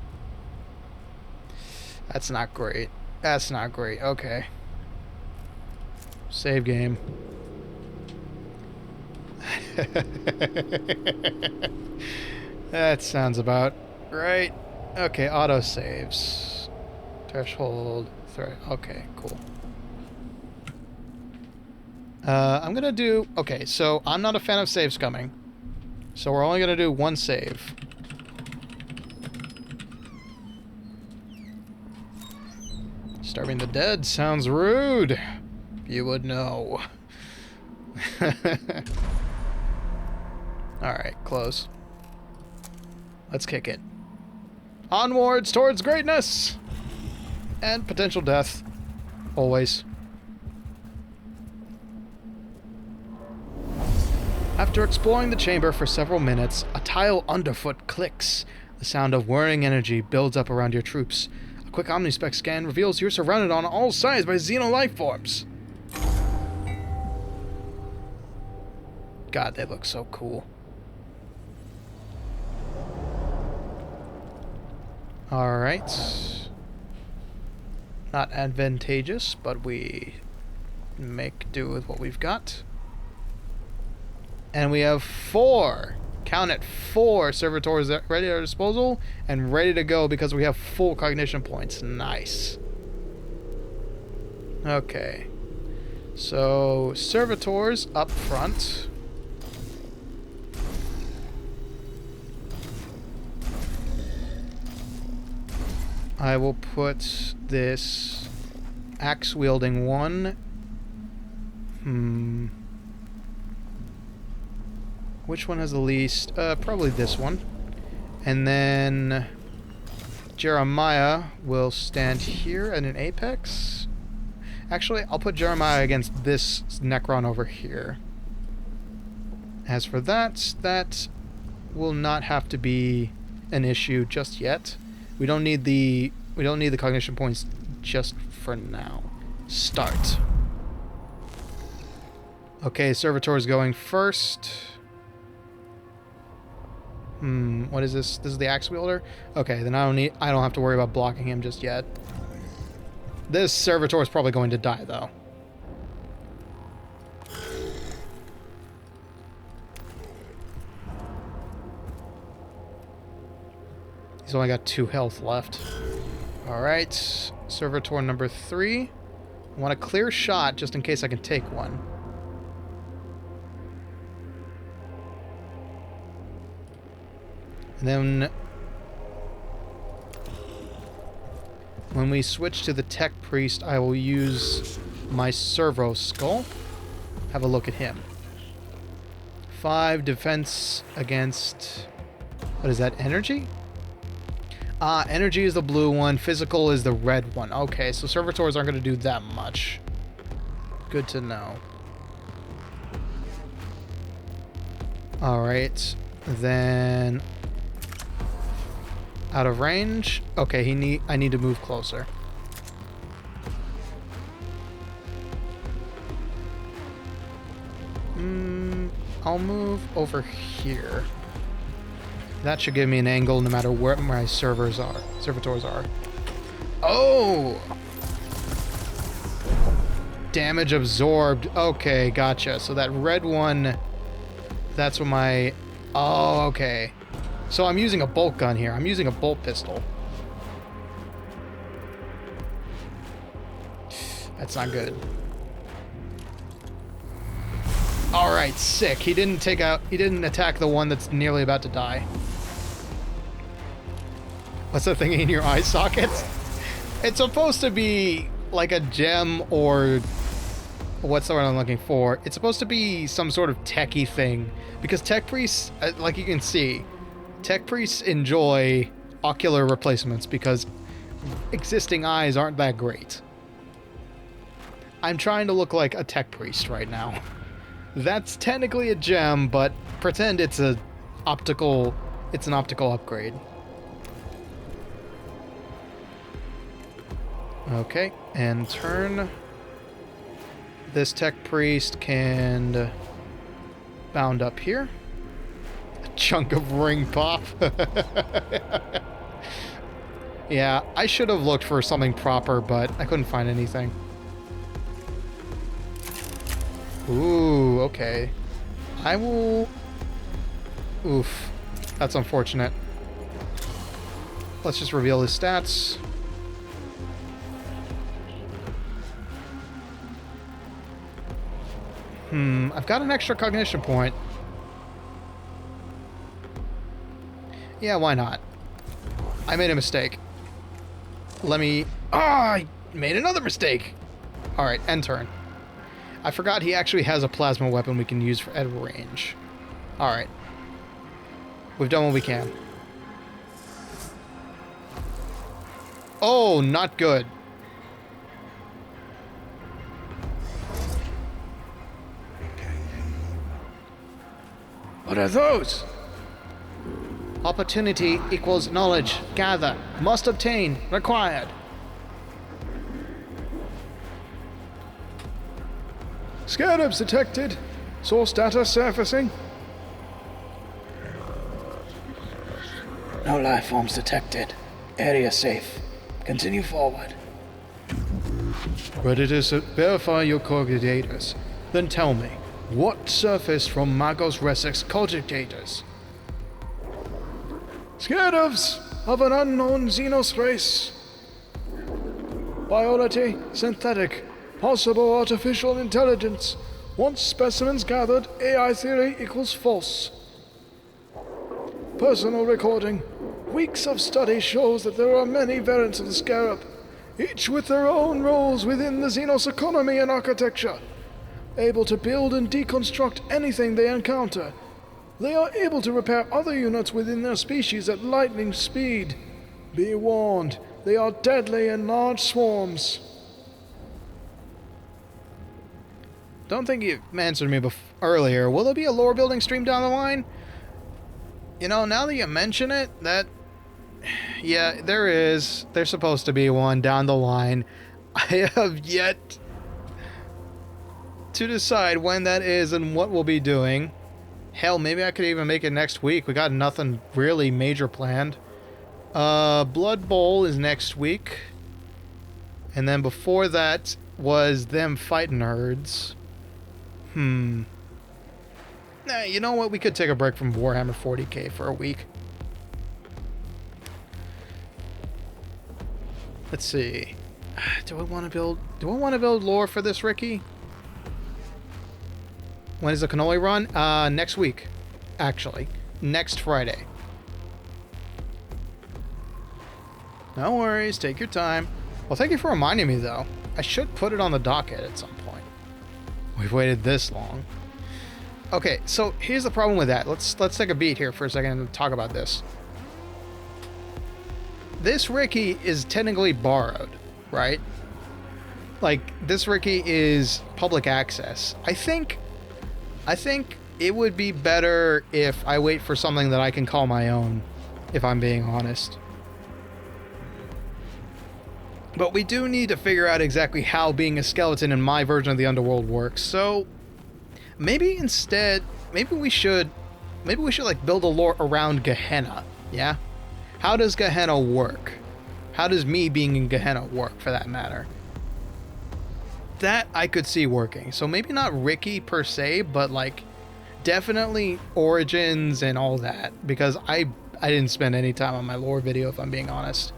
That's not great. That's not great. Okay. Save game. That sounds about right. Okay, auto saves. Threshold. Okay, cool. I'm gonna do... Okay, so I'm not a fan of save scumming. So we're only gonna do one save. Starving the dead sounds rude. You would know. Alright, close. Let's kick it. Onwards towards greatness! And potential death. Always. After exploring the chamber for several minutes, a tile underfoot clicks. The sound of whirring energy builds up around your troops. A quick omnispec scan reveals you're surrounded on all sides by xeno life forms. God, they look so cool. Alright. Not advantageous, but we make do with what we've got. And we have 4, count it, 4 servitors ready at our disposal and ready to go because we have full cognition points. Nice. Okay. So, servitors up front. I will put this axe-wielding one. Which one has the least? Probably this one. And then Jeremiah will stand here at an apex. Actually, I'll put Jeremiah against this Necron over here. As for that, that will not have to be an issue just yet. We don't need the cognition points just for now. Start. Okay, servitor is going first. What is this? This is the axe wielder? Okay, then I don't have to worry about blocking him just yet. This servitor is probably going to die though. He's only got 2 health left. Alright, servitor number 3. I want a clear shot just in case I can take one. And then when we switch to the tech priest, I will use my servo skull. Have a look at him. 5 defense against... What is that, energy? Energy is the blue one. Physical is the red one. Okay, so servitors aren't going to do that much. Good to know. Alright. Then... Out of range. Okay, I need to move closer. I'll move over here. That should give me an angle no matter where my servitors are. Oh! Damage absorbed. Okay, gotcha. So that red one, that's what my... Oh, okay. So I'm using a bolt gun here. I'm using a bolt pistol. That's not good. Alright, sick. He didn't attack the one that's nearly about to die. What's that thing in your eye socket? It's supposed to be like a gem or... What's the word I'm looking for? It's supposed to be some sort of techie thing. Because tech priests, like you can see, tech priests enjoy ocular replacements because existing eyes aren't that great. I'm trying to look like a tech priest right now. That's technically a gem, but pretend it's an optical upgrade. Okay, and turn. This tech priest can bound up here. A chunk of ring pop. Yeah, I should have looked for something proper, but I couldn't find anything. Ooh, okay. I will... Oof. That's unfortunate. Let's just reveal his stats. I've got an extra cognition point. Yeah, why not? I made a mistake. Let me... Ah, I made another mistake! Alright, end turn. I forgot he actually has a plasma weapon we can use for at range. Alright. We've done what we can. Oh, not good. What are those? Opportunity equals knowledge. Gather. Must obtain. Required. Scarabs detected. Source data surfacing. No life forms detected. Area safe. Continue forward. Ready to verify your coordinators. Then tell me, what surfaced from Magos Resix coordinators? Scarabs of an unknown Xenos race. Biology, synthetic, possible artificial intelligence. Once specimens gathered, AI theory equals false. Personal recording. Weeks of study shows that there are many variants of the scarab, each with their own roles within the Xenos economy and architecture. Able to build and deconstruct anything they encounter. They are able to repair other units within their species at lightning speed. Be warned, they are deadly in large swarms. Don't think you answered me earlier. Will there be a lore building stream down the line? You know, now that you mention it, yeah, there is. There's supposed to be one down the line. I have yet to decide when that is and what we'll be doing. Hell, maybe I could even make it next week. We got nothing really major planned. Blood Bowl is next week. And then before that was them fighting herds. Nah, you know what? We could take a break from Warhammer 40k for a week. Let's see. Do I want to build lore for this, Ricky? When is the cannoli run? Next week. Actually. Next Friday. No worries. Take your time. Well, thank you for reminding me, though. I should put it on the docket at some point. We've waited this long. Okay, so here's the problem with that. Let's take a beat here for a second and talk about this. This Ricky is technically borrowed, right? Like, this Ricky is public access. I think it would be better if I wait for something that I can call my own, if I'm being honest. But we do need to figure out exactly how being a skeleton in my version of the underworld works. So maybe instead, maybe we should like build a lore around Gehenna. Yeah? How does Gehenna work? How does me being in Gehenna work, for that matter? That I could see working. So maybe not Ricky per se, but like definitely origins and all that, because I didn't spend any time on my lore video, if I'm being honest.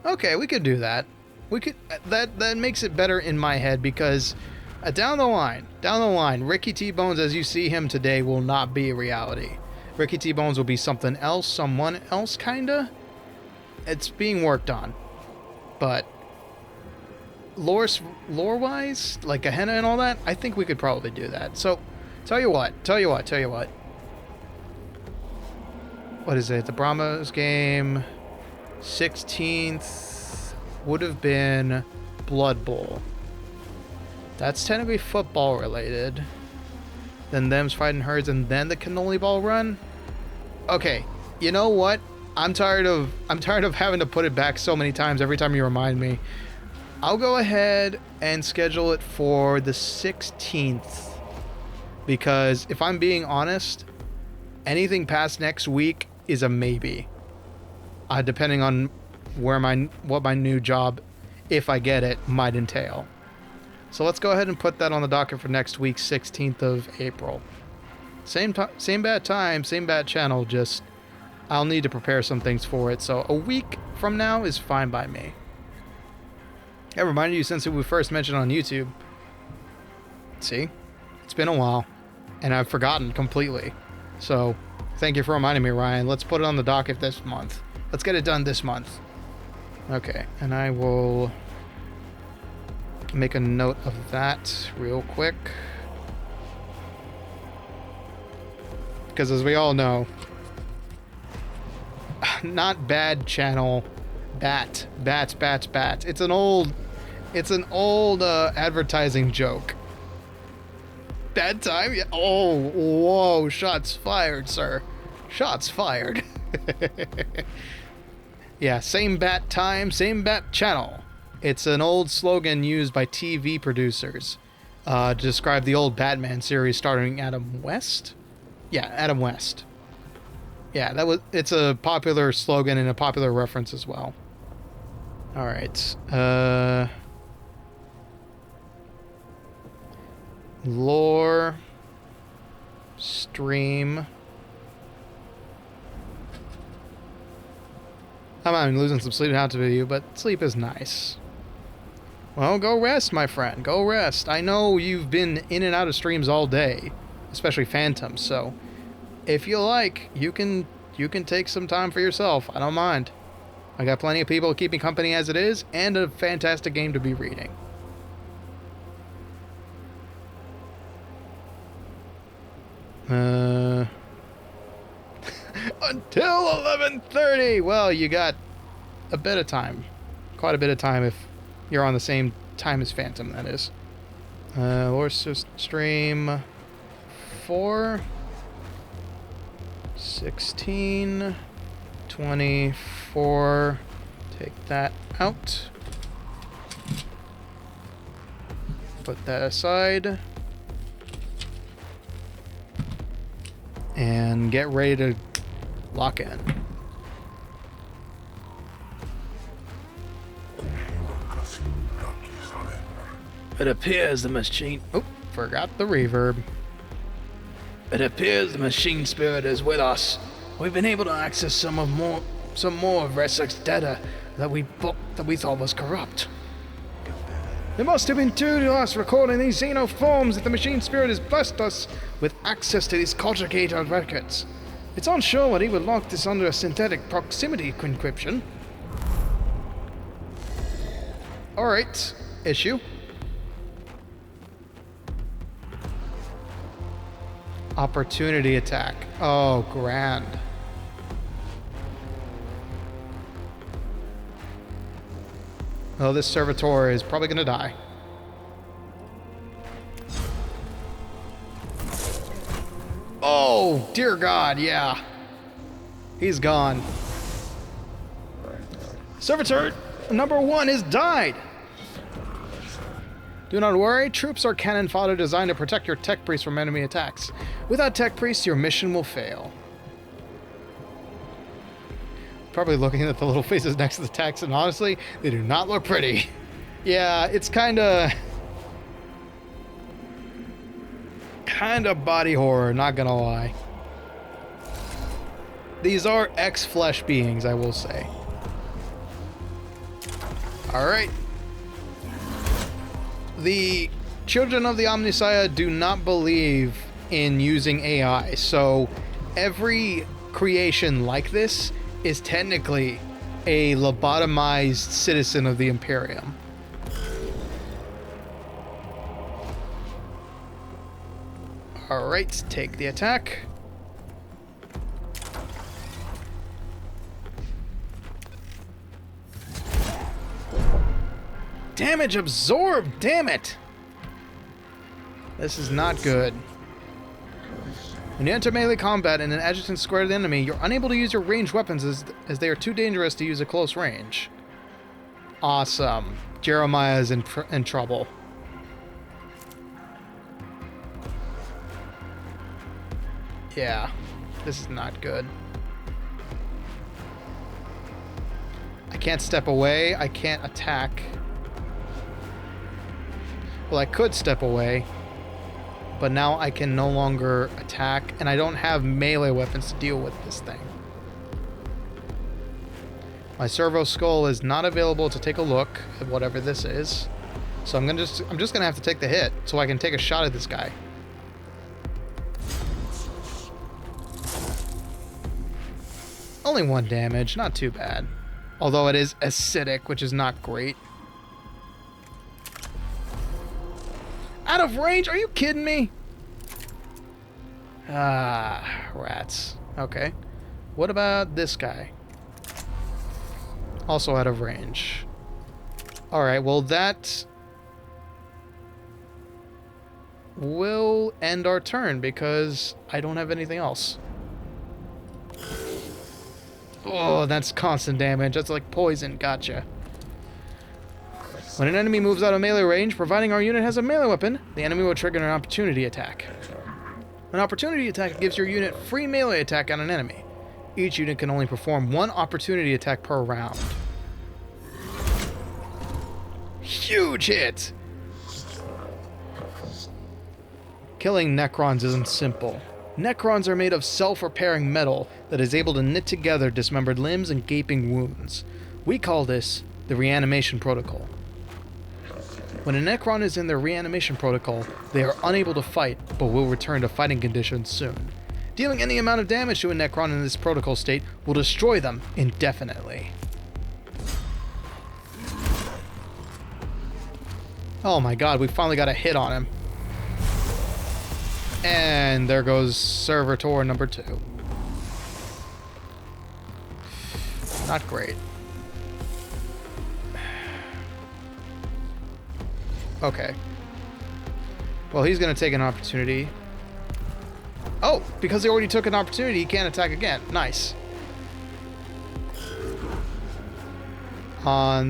Okay, we could do that. We could that makes it better in my head, because down the line, Ricky T-Bones as you see him today will not be a reality. Ricky T-Bones will be something else, someone else, kinda. It's being worked on. But lore-wise, like Gehenna and all that, I think we could probably do that. So, tell you what. What is it? The Brahma's game, 16th would have been Blood Bowl. That's technically football related. Then them's fighting herds, and then the cannoli ball run. Okay, you know what? I'm tired of having to put it back so many times every time you remind me. I'll go ahead and schedule it for the 16th. Because if I'm being honest, anything past next week is a maybe. Depending on what my new job, if I get it, might entail. So let's go ahead and put that on the docket for next week, 16th of April. Same bad time, same bad channel, just I'll need to prepare some things for it. So a week from now is fine by me. I reminded you since we first mentioned on YouTube. See? It's been a while, and I've forgotten completely. So thank you for reminding me, Ryan. Let's put it on the docket this month. Let's get it done this month. Okay, and I will make a note of that real quick. Because as we all know, not bad channel, bats. It's an old advertising joke. Bad time? Yeah. Oh, whoa, shots fired, sir. Shots fired. Yeah, same bat time, same bat channel. It's an old slogan used by TV producers to describe the old Batman series starring Adam West. Yeah, Adam West. Yeah, it's a popular slogan and a popular reference as well. All right. Lore stream. I'm losing some sleep now to you, but sleep is nice. Well, go rest, my friend. Go rest. I know you've been in and out of streams all day, especially Phantom. So, if you like, you can take some time for yourself. I don't mind. I got plenty of people keeping company as it is, and a fantastic game to be reading. Until 11:30. Well, you got a bit of time, quite a bit of time if you're on the same time as Phantom. That is. Or stream 4, 16, 24. Take that out. Put that aside. And get ready to lock in. It appears the machine... Oh, forgot the reverb. It appears the machine spirit is with us. We've been able to access some more of Resic's data that we thought was corrupt. There must have been two to us recording these xenoforms that the machine spirit has blessed us with access to these conjugated records. It's unsure whether he would lock this under a synthetic proximity encryption. Alright, issue. Opportunity attack. Oh, grand. Oh, this servitor is probably gonna die. Oh, dear God, yeah. He's gone. Servitor number 1 has died. Do not worry, troops are cannon fodder designed to protect your tech priest from enemy attacks. Without tech priest, your mission will fail. Probably looking at the little faces next to the text, and honestly, they do not look pretty. Yeah, it's kinda body horror, not gonna lie. These are ex-flesh beings, I will say. Alright. The children of the Omnissiah do not believe in using AI, so every creation like this is technically a lobotomized citizen of the Imperium. Alright, take the attack. Damage absorbed, damn it! This is not good. When you enter melee combat in an adjacent square to the enemy, you're unable to use your ranged weapons as they are too dangerous to use at close range. Awesome. Jeremiah's in trouble. Yeah, this is not good. I can't step away. I can't attack. Well, I could step away, but now I can no longer attack, and I don't have melee weapons to deal with this thing. My servo skull is not available to take a look at whatever this is, so I'm just gonna have to take the hit so I can take a shot at this guy. Only 1 damage, not too bad. Although it is acidic, which is not great. Out of range? Are you kidding me? Ah, rats. Okay. What about this guy? Also out of range. Alright, well that will end our turn because I don't have anything else. Oh, that's constant damage. That's like poison. Gotcha. When an enemy moves out of melee range, providing our unit has a melee weapon, the enemy will trigger an opportunity attack. An opportunity attack gives your unit free melee attack on an enemy. Each unit can only perform 1 opportunity attack per round. Huge hit! Killing Necrons isn't simple. Necrons are made of self-repairing metal that is able to knit together dismembered limbs and gaping wounds. We call this the reanimation protocol. When a Necron is in their reanimation protocol, they are unable to fight, but will return to fighting conditions soon. Dealing any amount of damage to a Necron in this protocol state will destroy them indefinitely. Oh my god, we finally got a hit on him. And there goes Servitor number 2. Not great. Okay. Well, he's going to take an opportunity. Oh, because he already took an opportunity, he can't attack again. Nice.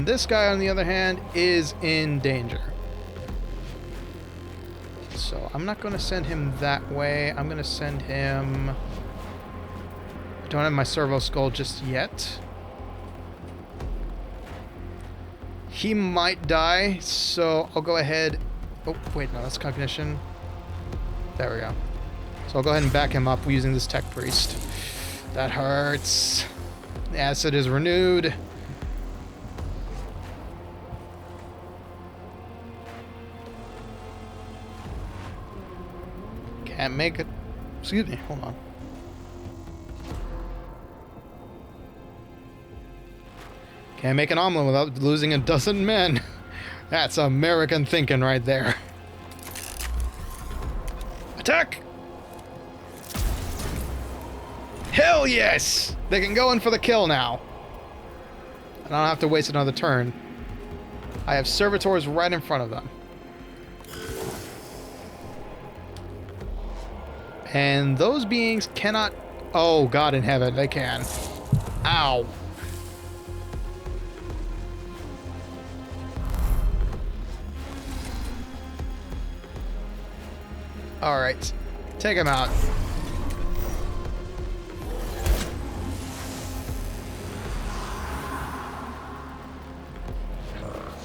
This guy, on the other hand, is in danger. So I'm not going to send him that way. I'm going to send him... I don't have my servo skull just yet. He might die, so I'll go ahead... Oh, wait, no, that's cognition. There we go. So I'll go ahead and back him up using this tech priest. That hurts. The acid is renewed. Can't make it. Excuse me, hold on. Can't make an omelet without losing a dozen men. That's American thinking right there. Attack! Hell yes! They can go in for the kill now. I don't have to waste another turn. I have servitors right in front of them. And those beings cannot... Oh, God in heaven, they can. Ow. Alright. Take him out.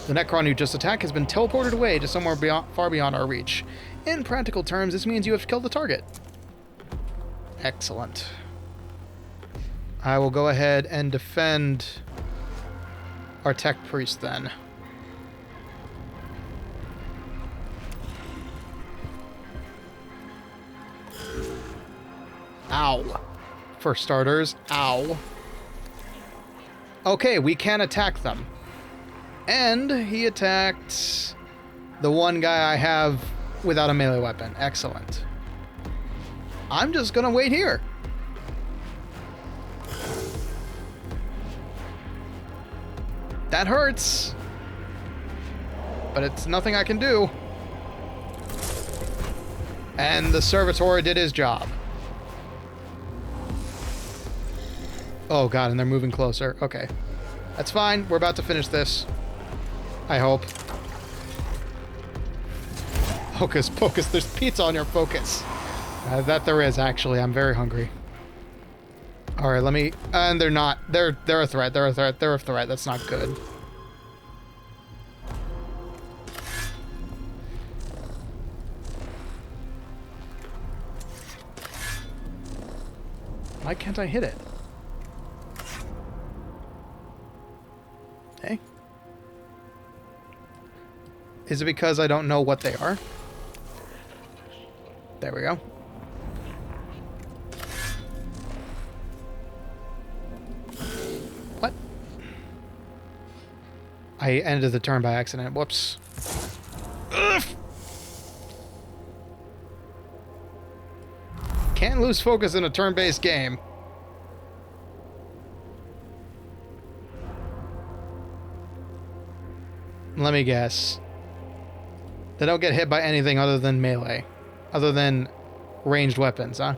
The Necron you just attacked has been teleported away to somewhere far beyond our reach. In practical terms, this means you have killed the target. Excellent. I will go ahead and defend our tech priest then. Ow. For starters, ow. Okay, we can attack them. And he attacked the one guy I have without a melee weapon. Excellent. I'm just gonna wait here. That hurts. But it's nothing I can do. And the servitor did his job. Oh god, and they're moving closer. Okay. That's fine. We're about to finish this. I hope. Hocus pocus, there's pizza on your focus. That there is, actually. I'm very hungry. All right, let me. And they're not. They're a threat. They're a threat. They're a threat. That's not good. Why can't I hit it? Hey. Is it because I don't know what they are? There we go. What? I ended the turn by accident. Whoops. Ugh. Can't lose focus in a turn-based game. Let me guess. They don't get hit by anything other than melee. Other than ranged weapons, huh?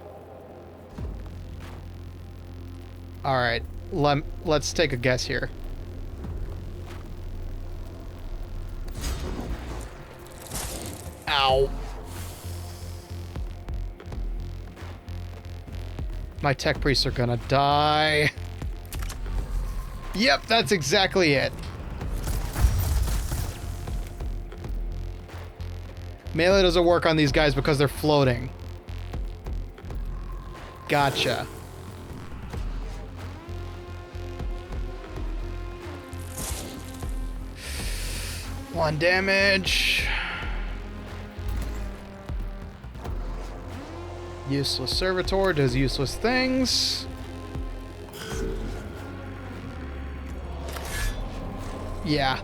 Alright. Let's take a guess here. Ow. My tech priests are gonna die. Yep, that's exactly it. Melee doesn't work on these guys because they're floating. Gotcha. One damage. Useless servitor does useless things. Yeah.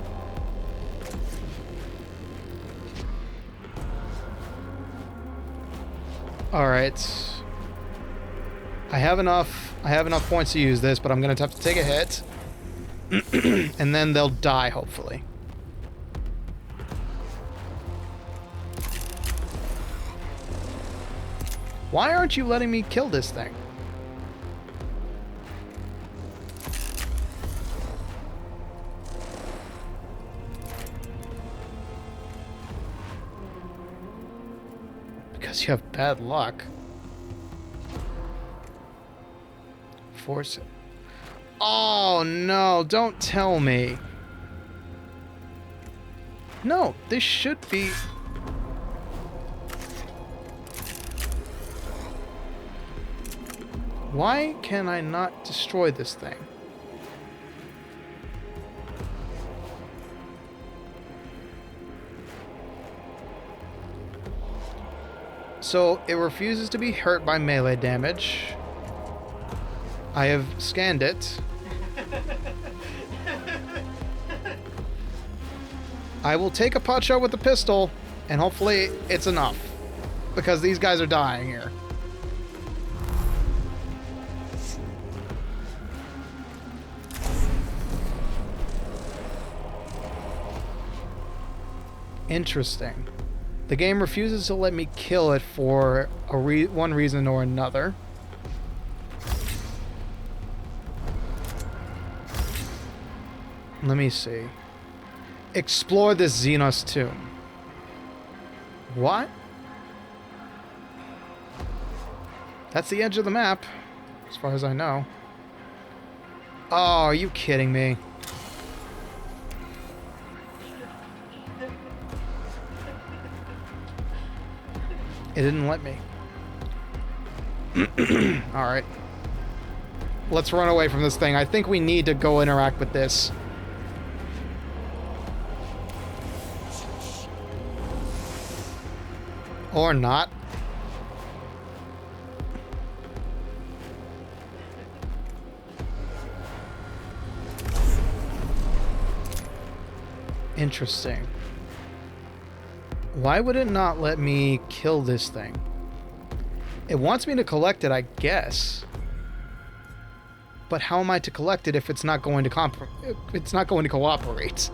Alright. I have enough points to use this, but I'm gonna have to take a hit. And then they'll die, hopefully. Why aren't you letting me kill this thing? Because you have bad luck. Force it. Oh no, don't tell me. No, this should be... Why can I not destroy this thing? So, it refuses to be hurt by melee damage. I have scanned it. I will take a pot shot with the pistol, and hopefully it's enough. Because these guys are dying here. Interesting. The game refuses to let me kill it for one reason or another. Let me see. Explore this Xenos tomb. What? That's the edge of the map, as far as I know. Oh, are you kidding me? It didn't let me. Alright. Let's run away from this thing. I think we need to go interact with this. Or not. Interesting. Why would it not let me kill this thing? It wants me to collect it, I guess. But how am I to collect it if it's not going to cooperate?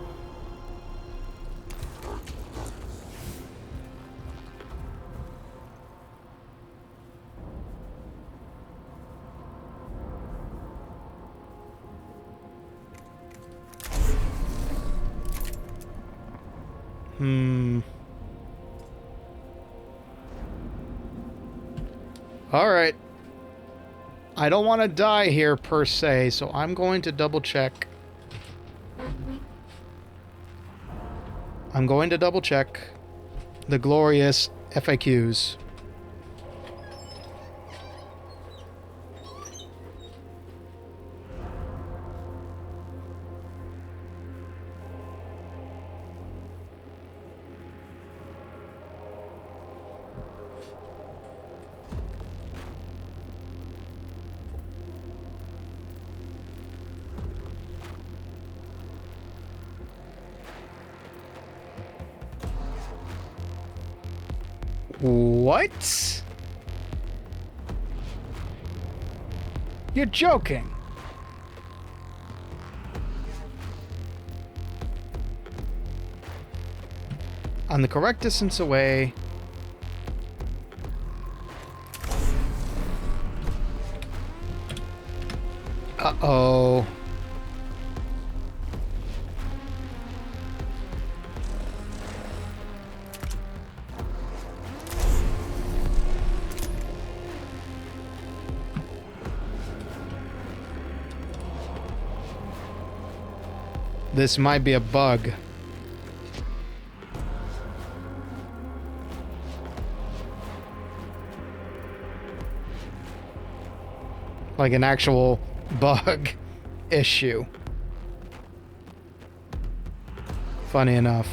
Alright. I don't want to die here per se, so I'm going to double check. I'm going to double check the glorious FAQs. What? You're joking. I'm the correct distance away. Uh-oh. This might be a bug. Like an actual bug issue. Funny enough.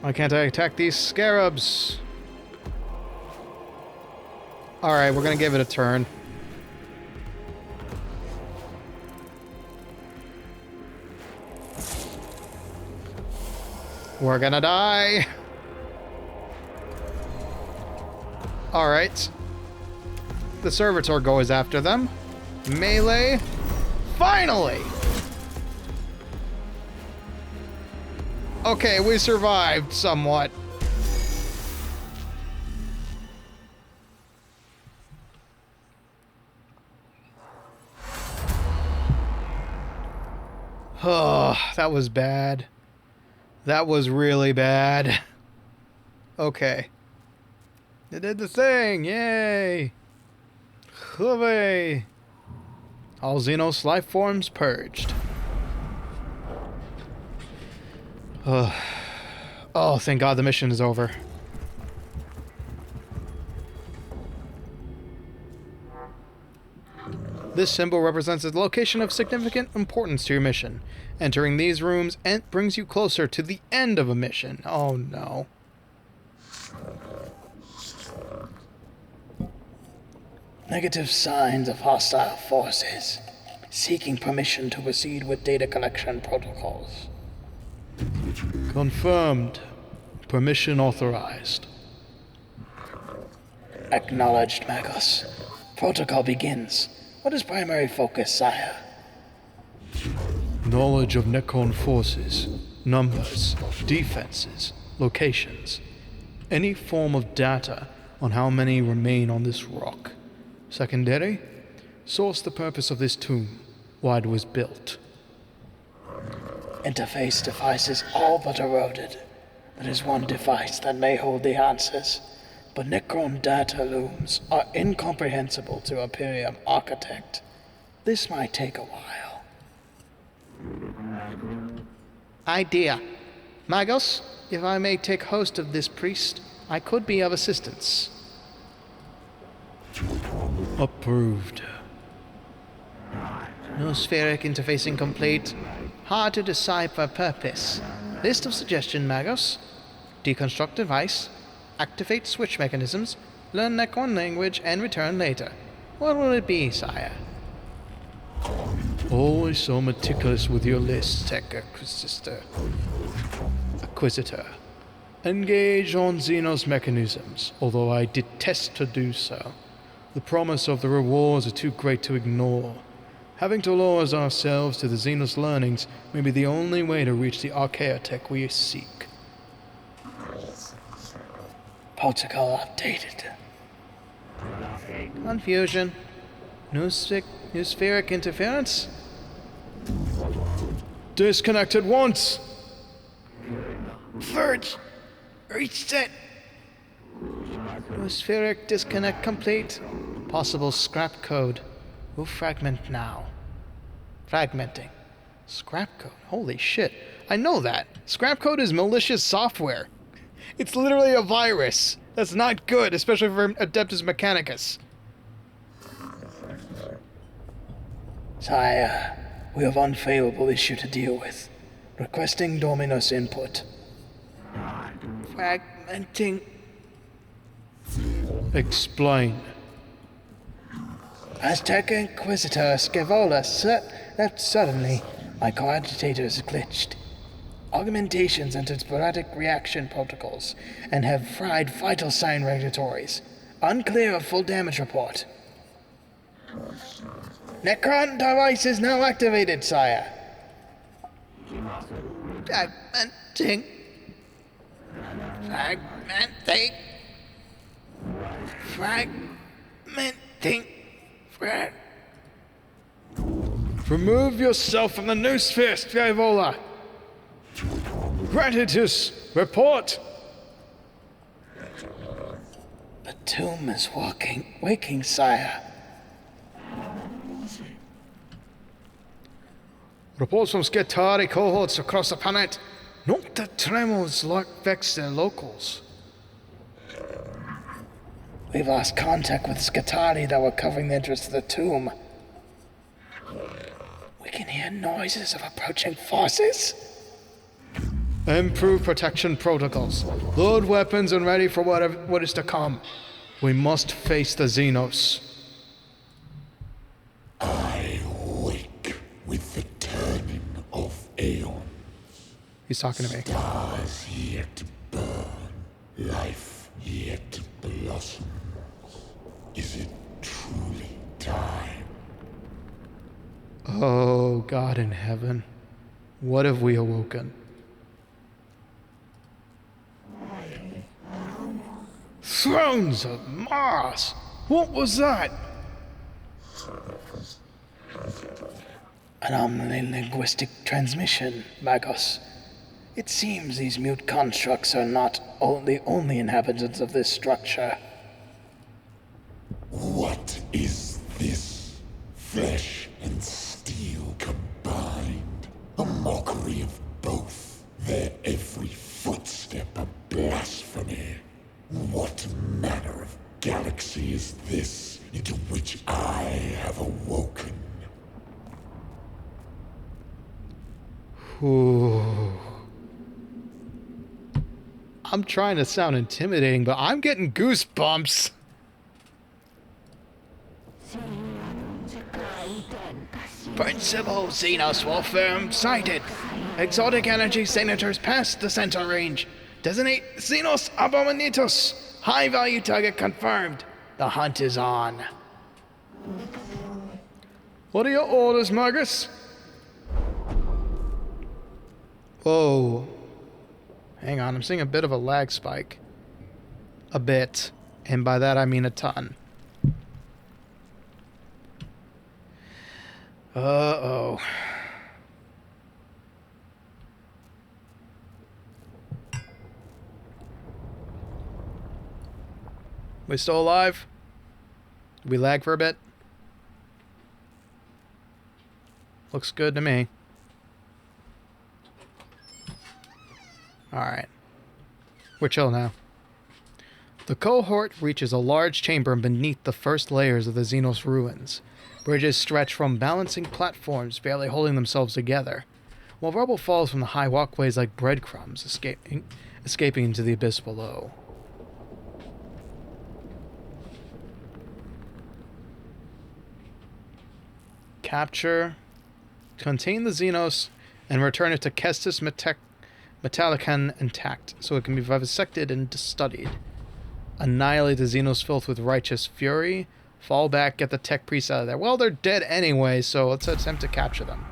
Why can't I attack these scarabs? Alright, we're gonna give it a turn. We're gonna die! Alright. The servitor goes after them. Melee. Finally! Okay, we survived somewhat. Oh, that was bad. That was really bad. Okay. It did the thing! Yay! Hooray! All Xenos life forms purged. Oh, thank God the mission is over. This symbol represents a location of significant importance to your mission. Entering these rooms brings you closer to the end of a mission. Oh no. Negative signs of hostile forces. Seeking permission to proceed with data collection protocols. Confirmed. Permission authorized. Acknowledged, Magos. Protocol begins. What is primary focus, sire? Knowledge of Necron forces, numbers, defenses, locations. Any form of data on how many remain on this rock. Secondary, source the purpose of this tomb, why it was built. Interface devices all but eroded. There is one device that may hold the answers, but Necron data looms are incomprehensible to Imperium architect. This might take a while. Idea. Magos, if I may take host of this priest, I could be of assistance. Approved. No spheric interfacing complete. Hard to decipher purpose. List of suggestion, Magos. Deconstruct device. Activate switch mechanisms. Learn Necron language and return later. What will it be, sire? Always so meticulous with your lists, Tech Acquisitor. Engage on Xenos mechanisms, although I detest to do so. The promise of the rewards are too great to ignore. Having to lower ourselves to the Xenos learnings may be the only way to reach the archaeotech we seek. Protocol updated. Confusion. Noospheric interference? Disconnect at once! Verge! Reset! Noospheric disconnect complete. Possible scrap code. Will fragment now. Fragmenting. Scrap code? Holy shit. I know that. Scrap code is malicious software. It's literally a virus. That's not good, especially for Adeptus Mechanicus. Sire, we have unfavorable issue to deal with. Requesting Dominus input. Fragmenting. Explain. Aztec Inquisitor Scaevola left suddenly. My coagitators glitched. Augmentations entered sporadic reaction protocols and have fried vital sign regulatories. Unclear of full damage report. Necron device is now activated, sire. Fragmenting. Fragmenting. Fragmenting. Remove yourself from the noosphere, Scaevola. Gratitus, report. The tomb is waking, sire. Reports from Skitarii cohorts across the planet. Note that tremors vex their locals. We've lost contact with Skitarii that were covering the entrance to the tomb. We can hear noises of approaching forces. Improve protection protocols. Load weapons and ready for what is to come. We must face the Xenos. I wake with the turning of aeons. He's talking to me. Stars yet burn, life yet blossoms. Is it truly time? Oh, God in heaven. What have we awoken? Thrones of Mars! What was that? Anomaly linguistic transmission, Magos. It seems these mute constructs are not the only inhabitants of this structure. What is this? Flesh and steel combined. A mockery of both. Their every footstep a blasphemy. What manner of galaxy is this into which I have awoken? Ooh. I'm trying to sound intimidating, but I'm getting goosebumps. Principal Xenos Wolfram sighted. Exotic energy signatures past the center range. Designate Xenos Abominatus. High value target confirmed. The hunt is on. What are your orders, Margus? Whoa. Hang on, I'm seeing a bit of a lag spike. A bit. And by that I mean a ton. Uh-oh. We still alive? Did we lag for a bit? Looks good to me. Alright. We're chill now. The cohort reaches a large chamber beneath the first layers of the Xenos ruins. Bridges stretch from balancing platforms, barely holding themselves together, while rubble falls from the high walkways like breadcrumbs, escaping into the abyss below. Capture, contain the Xenos, and return it to Kestis Metallican intact, so it can be vivisected and studied. Annihilate the Xenos filth with righteous fury, Fall back, get the tech priests out of there. Well, they're dead anyway, so let's attempt to capture them.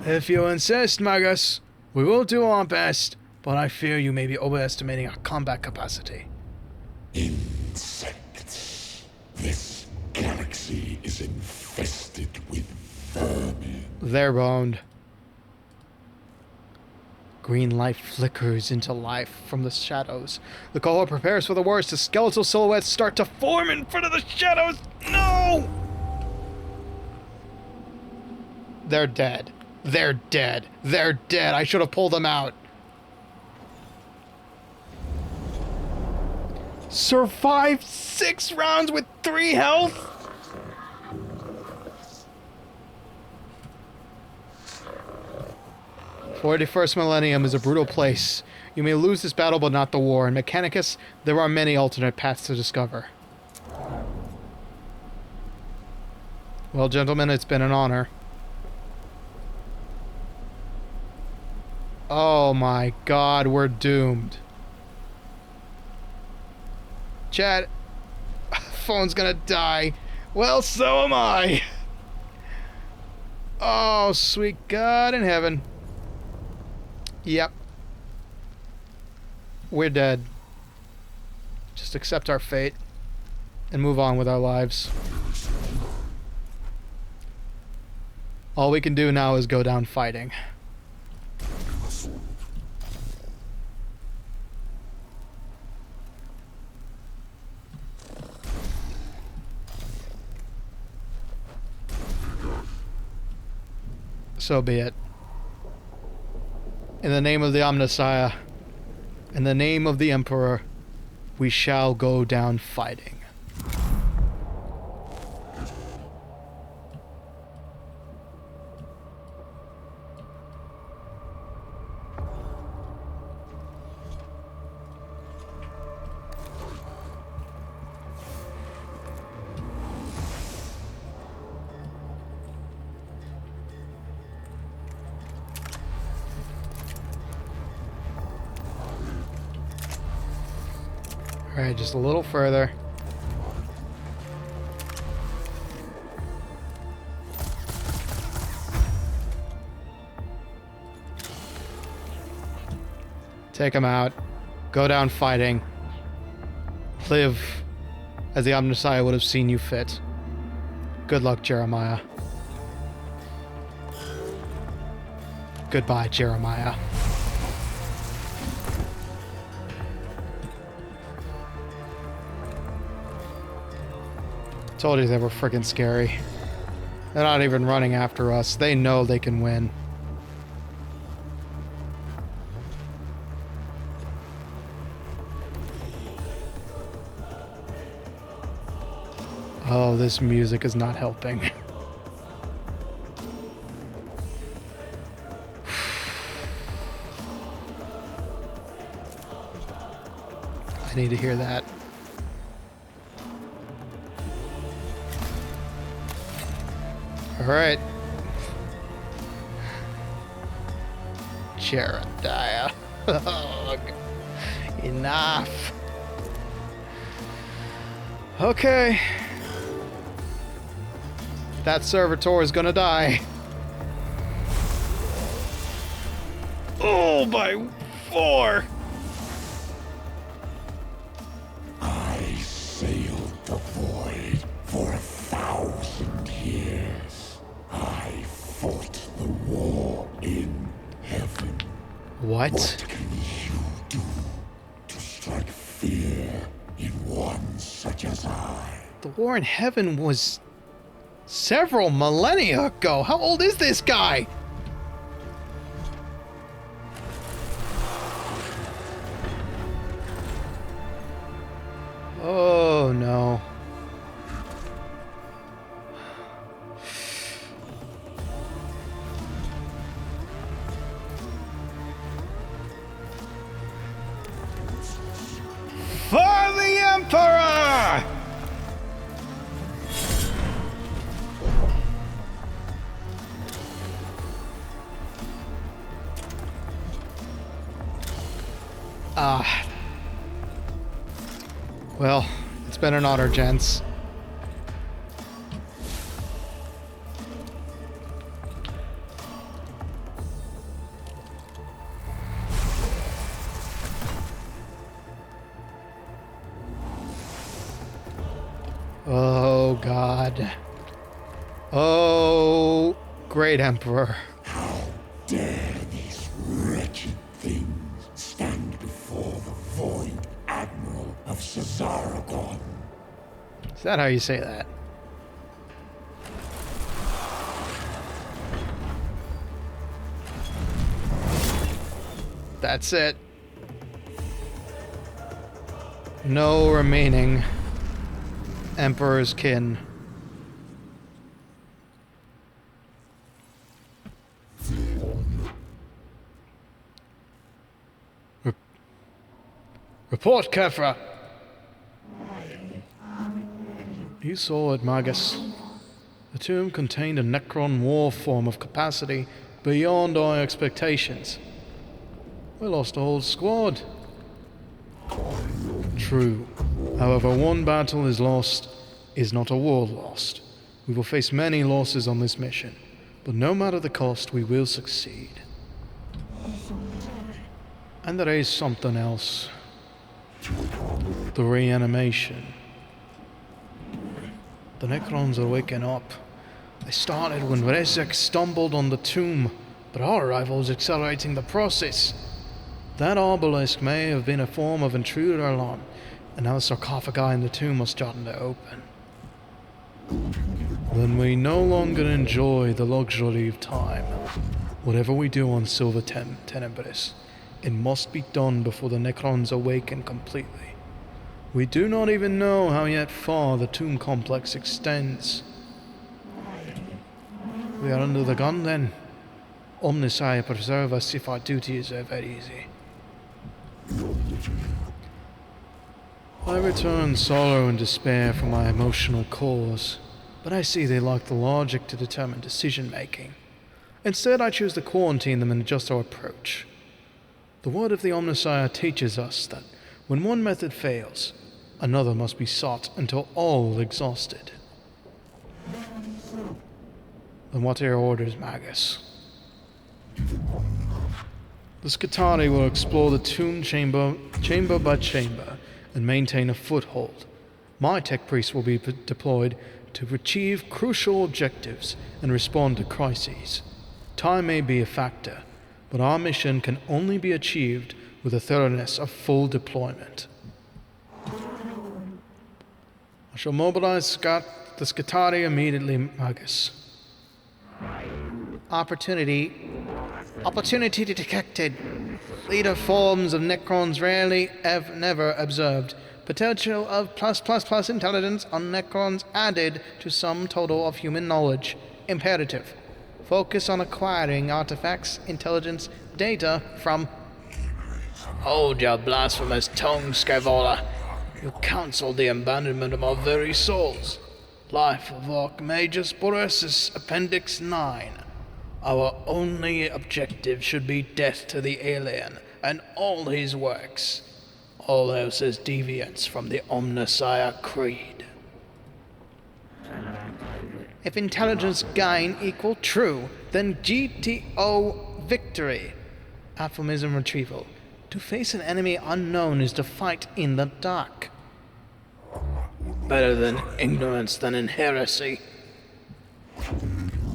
If you insist, Magus, we will do our best, but I fear you may be overestimating our combat capacity. Insects. This galaxy is infested with vermin. They're boned. Green light flickers into life from the shadows. The cohort prepares for the worst as skeletal silhouettes start to form in front of the shadows. No! They're dead. They're dead. They're dead. I should have pulled them out. Survived 6 rounds with 3 health? 41st Millennium is a brutal place. You may lose this battle, but not the war. In Mechanicus, there are many alternate paths to discover. Well, gentlemen, it's been an honor. Oh my god, we're doomed. Chat, phone's gonna die. Well, so am I. Oh, sweet God in heaven. Yep. We're dead. Just accept our fate and move on with our lives. All we can do now is go down fighting. So be it. In the name of the Omnissiah, in the name of the Emperor, we shall go down fighting. Alright, just a little further. Take him out. Go down fighting. Live as the Omnissiah would have seen you fit. Good luck, Jeremiah. Goodbye, Jeremiah. Told you they were freaking scary. They're not even running after us. They know they can win. Oh, this music is not helping. I need to hear that. Alright. Jeremiah. Enough. Okay. That servitor is gonna die. Oh, by 4! I sailed the void for 1,000 years. I fought the war in heaven. What? What can you do to strike fear in one such as I? The war in heaven was several millennia ago. How old is this guy? Oh no. For the Emperor! Well, it's It's been an honor, gents. Oh, God. Oh, great Emperor. How dare these wretched things stand before the Void Admiral of Cesaragon? Is that how you say that? That's it. No remaining Emperor's kin. Report, Kefra. You saw it, Magus. The tomb contained a Necron war form of capacity beyond our expectations. We lost a whole squad. True. However, one battle is lost is not a war lost. We will face many losses on this mission, but no matter the cost, we will succeed. And there is something else. The reanimation. The Necrons are waking up. They started when Rezek stumbled on the tomb, but our arrival is accelerating the process. That obelisk may have been a form of intruder alarm, and now the sarcophagi in the tomb are starting to open. Then we no longer enjoy the luxury of time. Whatever we do on Silver Tenebris, it must be done before the Necrons awaken completely. We do not even know how yet far the tomb complex extends. We are under the gun then. Omnissiah preserve us if our duty is ever easy. I return sorrow and despair from my emotional cause, but I see they lack the logic to determine decision making. Instead, I choose to quarantine them and adjust our approach. The word of the Omnissiah teaches us that when one method fails, another must be sought until all exhausted. Then what are your orders, Magus? The Skitarii will explore the tomb chamber by chamber and maintain a foothold. My tech priests will be deployed to achieve crucial objectives and respond to crises. Time may be a factor, but our mission can only be achieved with the thoroughness of full deployment. I shall mobilize the Skitarii immediately, Magus. Opportunity detected. Leader forms of Necrons rarely, never observed. Potential of +++ intelligence on Necrons added to sum total of human knowledge. Imperative. Focus on acquiring artifacts, intelligence, data from... Hold your blasphemous tongue, Scaevola. You counsel the abandonment of our very souls. Life of Archmagus Boresis, Appendix 9. Our only objective should be death to the alien and all his works. All else is deviance from the Omnissiah Creed. If intelligence gain equal true, then GTO victory. Aphomism retrieval. To face an enemy unknown is to fight in the dark. Better than ignorance than in heresy.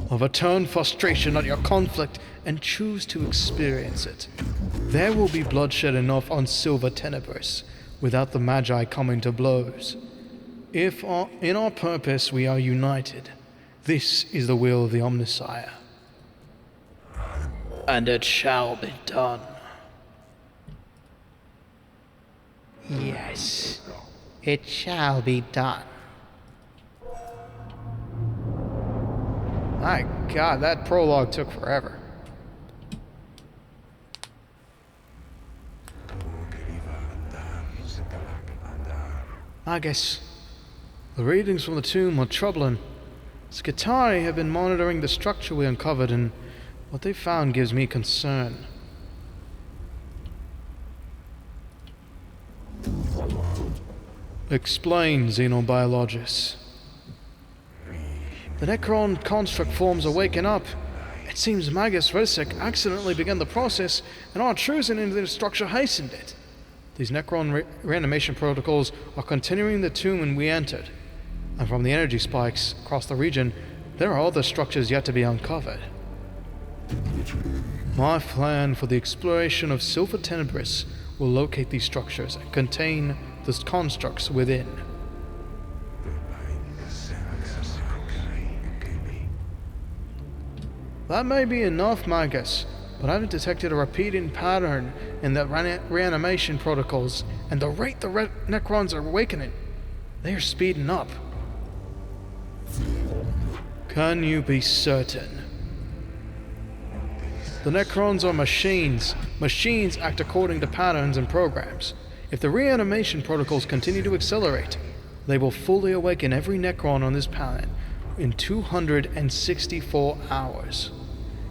Overturn frustration at your conflict and choose to experience it. There will be bloodshed enough on Silver Tenebris without the Magi coming to blows. If in our purpose we are united, this is the will of the Omnissiah. And it shall be done. Yes, it shall be done. My God, that prologue took forever. I guess the readings from the tomb are troubling. Skitarii have been monitoring the structure we uncovered, and what they found gives me concern. Explain, xenobiologist. The Necron construct forms are waking up. It seems Magus Versik accidentally began the process, and our intrusion into the structure hastened it. These Necron reanimation protocols are continuing the tomb when we entered, and from the energy spikes across the region, there are other structures yet to be uncovered. My plan for the exploration of Silver Tenebris will locate these structures and contain the constructs within. That may be enough, Magus, but I've detected a repeating pattern in the reanimation protocols, and the rate the Necrons are awakening, they are speeding up. Can you be certain? The Necrons are machines. Machines act according to patterns and programs. If the reanimation protocols continue to accelerate, they will fully awaken every Necron on this planet in 264 hours.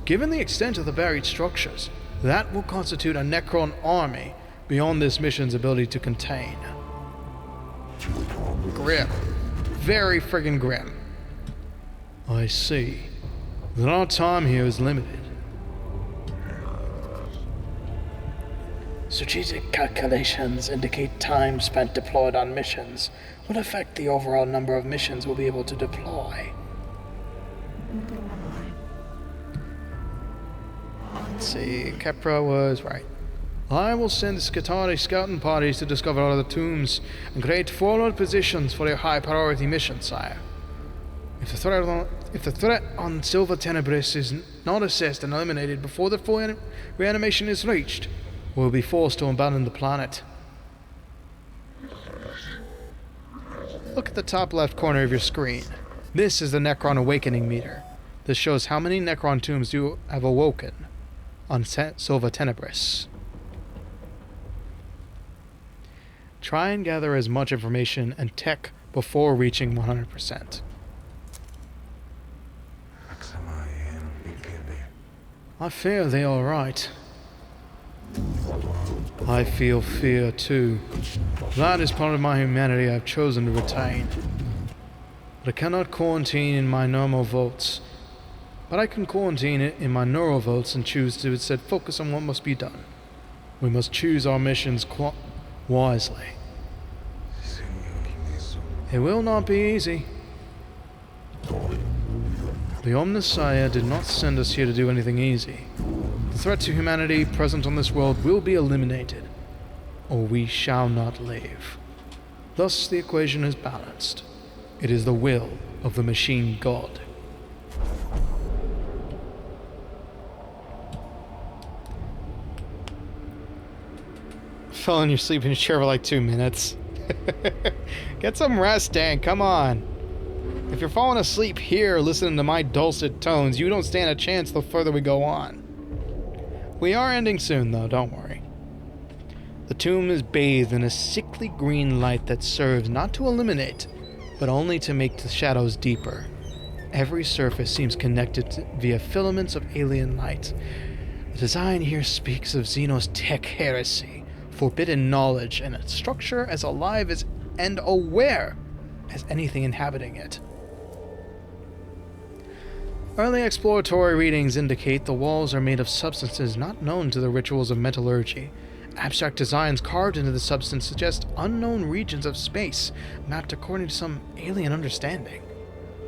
Given the extent of the buried structures, that will constitute a Necron army beyond this mission's ability to contain. Grim. Very friggin' grim. I see. Then our time here is limited. Strategic calculations indicate time spent deployed on missions would affect the overall number of missions we'll be able to deploy. Let's see, Kepra was right. I will send the Skitarii scouting parties to discover other tombs and create forward positions for your high priority mission, sire. If the threat on Silver Tenebris is not assessed and eliminated before the full reanimation is reached, we'll be forced to abandon the planet. Look at the top left corner of your screen. This is the Necron Awakening meter. This shows how many Necron tombs you have awoken on Silver Tenebris. Try and gather as much information and tech before reaching 100%. I fear they are right. I feel fear too. That is part of my humanity I've chosen to retain. But I cannot quarantine in my normal vaults. But I can quarantine it in my neural vaults and choose to instead focus on what must be done. We must choose our missions wisely. It will not be easy. The Omnissiah did not send us here to do anything easy. The threat to humanity present on this world will be eliminated, or we shall not live. Thus the equation is balanced. It is the will of the machine god. Fell in your sleeping chair for like 2 minutes. Get some rest, Dan, come on. If you're falling asleep here listening to my dulcet tones, you don't stand a chance the further we go on. We are ending soon, though, don't worry. The tomb is bathed in a sickly green light that serves not to illuminate, but only to make the shadows deeper. Every surface seems connected via filaments of alien light. The design here speaks of Xenos tech heresy, forbidden knowledge, and a structure as alive as and aware as anything inhabiting it. Early exploratory readings indicate the walls are made of substances not known to the rituals of metallurgy. Abstract designs carved into the substance suggest unknown regions of space, mapped according to some alien understanding.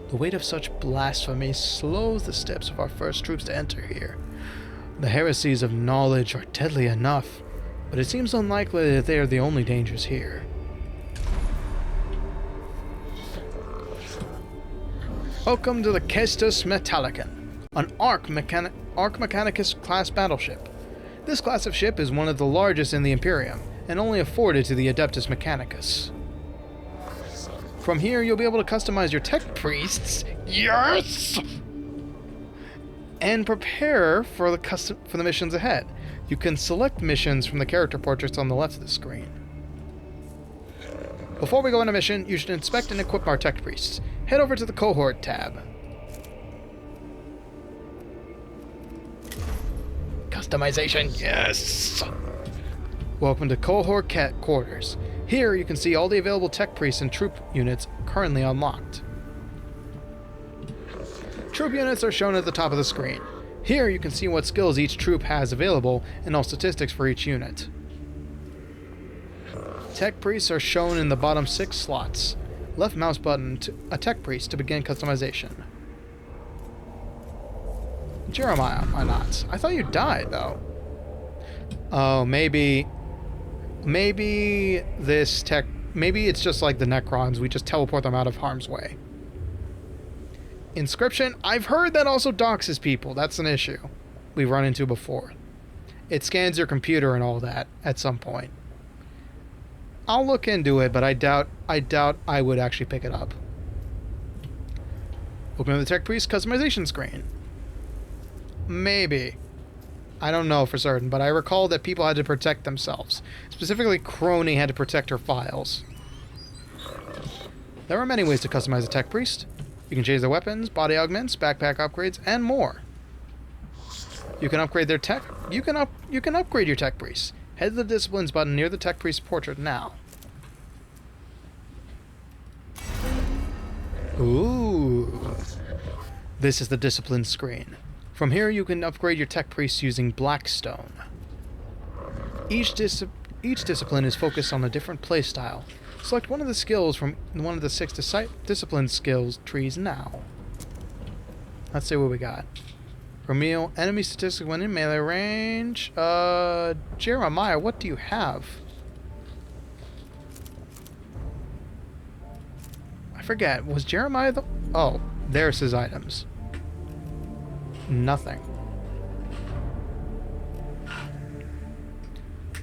The weight of such blasphemy slows the steps of our first troops to enter here. The heresies of knowledge are deadly enough, but it seems unlikely that they are the only dangers here. Welcome to the Kestus Metallicon, an Arc Mechanicus class battleship. This class of ship is one of the largest in the Imperium, and only afforded to the Adeptus Mechanicus. From here, you'll be able to customize your tech priests, yes, and prepare for the missions ahead. You can select missions from the character portraits on the left of the screen. Before we go on a mission, you should inspect and equip our tech priests. Head over to the Cohort tab. Customization, yes! Welcome to Cohort quarters. Here you can see all the available tech priests and troop units currently unlocked. Troop units are shown at the top of the screen. Here you can see what skills each troop has available and all statistics for each unit. Tech priests are shown in the bottom 6 slots. Left mouse button to a tech priest to begin customization. Jeremiah, why not? I thought you died, though. Oh, maybe this tech... Maybe it's just like the Necrons. We just teleport them out of harm's way. Inscription. I've heard that also doxes people. That's an issue we've run into before. It scans your computer and all that at some point. I'll look into it, but I doubt I would actually pick it up. Open the Tech Priest customization screen. Maybe. I don't know for certain, but I recall that people had to protect themselves. Specifically, Crony had to protect her files. There are many ways to customize a Tech Priest. You can change their weapons, body augments, backpack upgrades, and more. You can upgrade their tech. You can upgrade your Tech Priest. Head to the Disciplines button near the Tech Priest portrait now. Ooh. This is the Disciplines screen. From here you can upgrade your Tech Priest using Blackstone. Each discipline is focused on a different playstyle. Select one of the skills from one of the 6 discipline skills trees now. Let's see what we got. Romeo, enemy statistic when in melee range. Jeremiah, what do you have? I forget. Was Jeremiah the... Oh, there's his items. Nothing.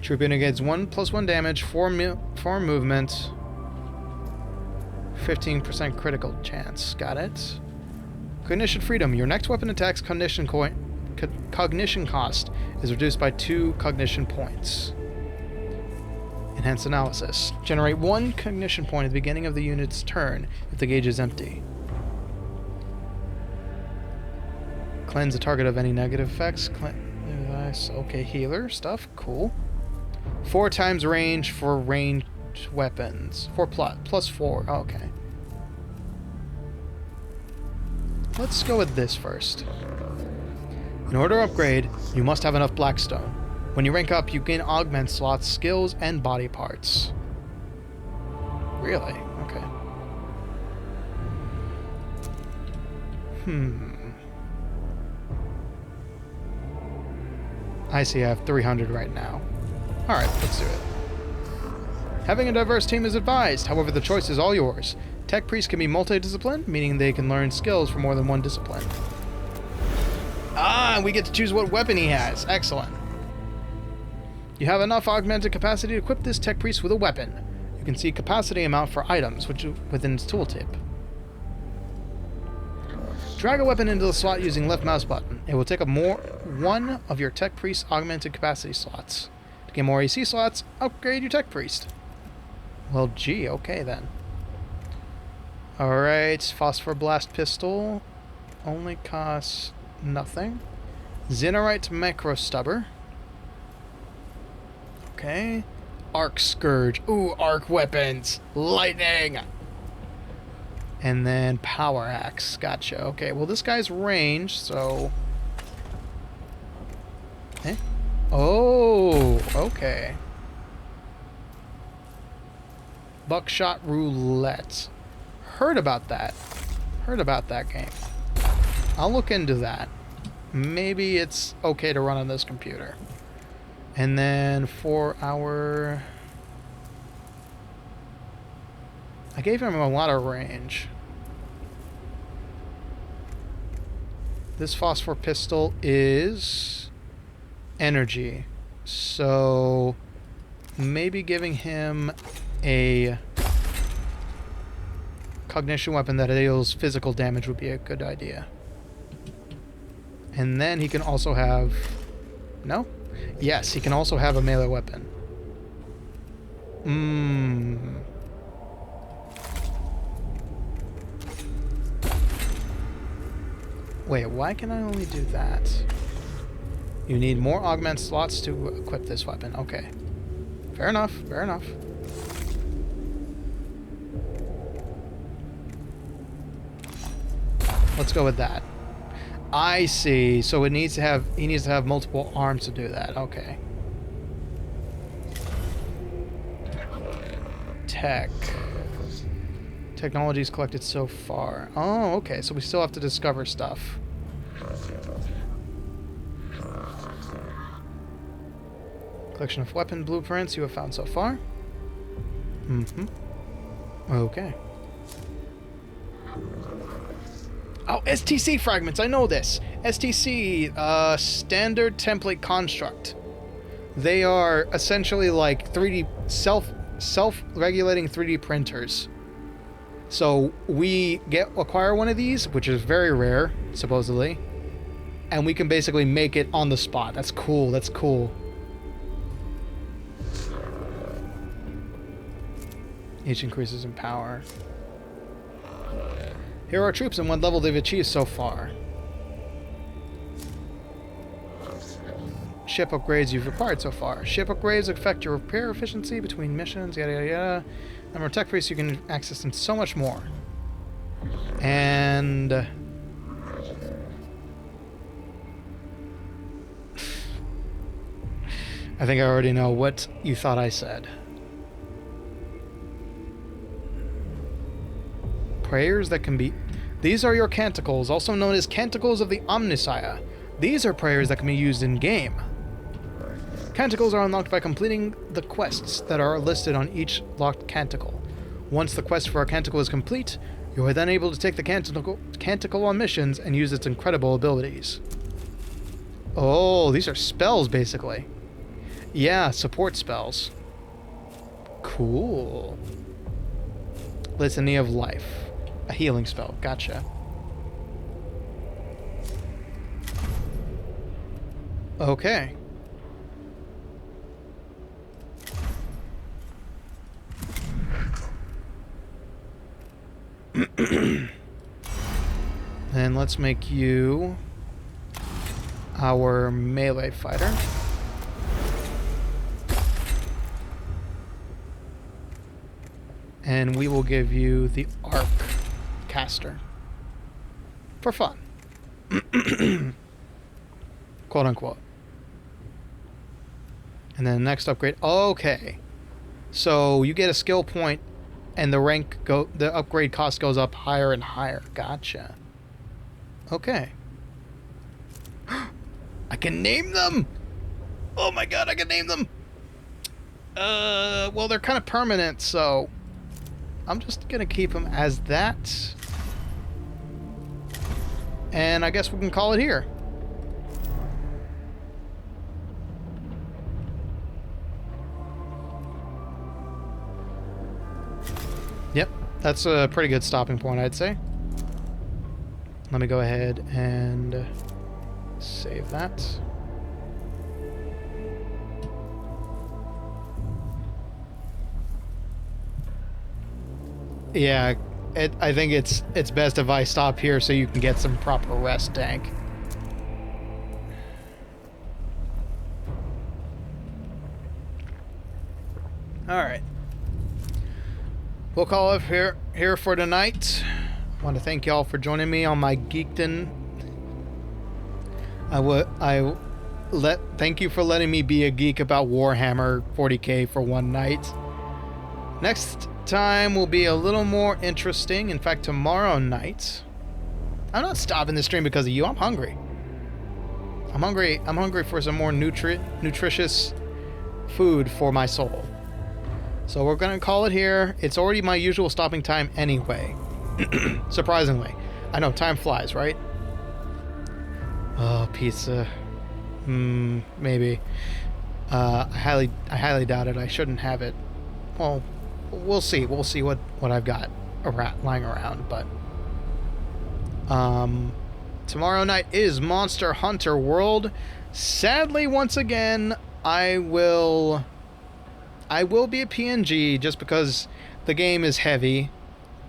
Troop unit gets 1+1 damage, 4 movement, 15% critical chance. Got it. Cognition freedom. Your next weapon attack's cognition cost is reduced by 2 cognition points. Enhanced analysis. Generate 1 cognition point at the beginning of the unit's turn if the gauge is empty. Cleanse the target of any negative effects. Okay, healer stuff. Cool. 4 times range for ranged weapons. 4 plus 4. Okay. Let's go with this first. In order to upgrade, you must have enough Blackstone. When you rank up, you gain augment slots, skills, and body parts. Really? Okay. I see I have 300 right now. Alright, let's do it. Having a diverse team is advised, however the choice is all yours. Tech Priests can be multidisciplined, meaning they can learn skills for more than one discipline. Ah, we get to choose what weapon he has. Excellent. You have enough augmented capacity to equip this Tech Priest with a weapon. You can see capacity amount for items within its tooltip. Drag a weapon into the slot using left mouse button. It will take up one of your Tech Priest's augmented capacity slots. To get more AC slots, upgrade your Tech Priest. Well, gee, okay then. Alright, Phosphor Blast Pistol. Only costs nothing. Zinnerite Macro Stubber. Okay. Arc Scourge. Ooh, arc weapons. Lightning! And then Power Axe. Gotcha. Okay, well this guy's ranged, so... Eh? Oh, okay. Buckshot Roulette. Heard about that. Heard about that game. I'll look into that. Maybe it's okay to run on this computer. And then for our... I gave him a lot of range. This phosphor pistol is energy. So maybe giving him a cognition weapon that deals physical damage would be a good idea. And then he can also have... No? Yes, he can also have a melee weapon. Wait, why can I only do that? You need more augment slots to equip this weapon. Okay. Fair enough, fair enough. Let's go with that. I see. So it needs to have, he needs to have multiple arms to do that. Okay. Tech. Technologies collected so far. Oh, okay. So we still have to discover stuff. Collection of weapon blueprints you have found so far. Mm-hmm. Okay. Oh, STC fragments. I know this. STC, standard template construct. They are essentially like 3D self-regulating 3D printers. So we acquire one of these, which is very rare, supposedly, and we can basically make it on the spot. That's cool. That's cool. Each increases in power. Here are our troops and what level they've achieved so far. Ship upgrades you've acquired so far. Ship upgrades affect your repair efficiency between missions, yada yada yada. Number of tech priests, you can access them so much more. And I think I already know what you thought I said. Prayers that can be... These are your canticles, also known as Canticles of the Omnissiah. These are prayers that can be used in-game. Canticles are unlocked by completing the quests that are listed on each locked canticle. Once the quest for a canticle is complete, you are then able to take the canticle on missions and use its incredible abilities. Oh, these are spells, basically. Yeah, support spells. Cool. Litany of Life. A healing spell. Gotcha. Okay. Then let's make you our melee fighter. And we will give you the arc caster. For fun. Quote unquote. And then next upgrade. Okay. So you get a skill point and the upgrade cost goes up higher and higher. Gotcha. Okay. I can name them! Oh my god, I can name them! Well, they're kind of permanent, so I'm just gonna keep them as that. And I guess we can call it here. Yep, that's a pretty good stopping point, I'd say. Let me go ahead and save that. Yeah, I think it's best if I stop here so you can get some proper rest, Tank. Alright. We'll call it here for tonight. I want to thank y'all for joining me on my geekdom. Thank you for letting me be a geek about Warhammer 40k for one night. Next time will be a little more interesting. In fact, tomorrow night, I'm not stopping the stream because of you. I'm hungry. I'm hungry for some more nutritious food for my soul. So we're gonna call it here. It's already my usual stopping time anyway. Surprisingly. I know, time flies, right? Oh, pizza. Maybe. I highly doubt it. I shouldn't have it. Well, we'll see. We'll see what I've got lying around, but tomorrow night is Monster Hunter World. Sadly, once again, I will be a PNG just because the game is heavy,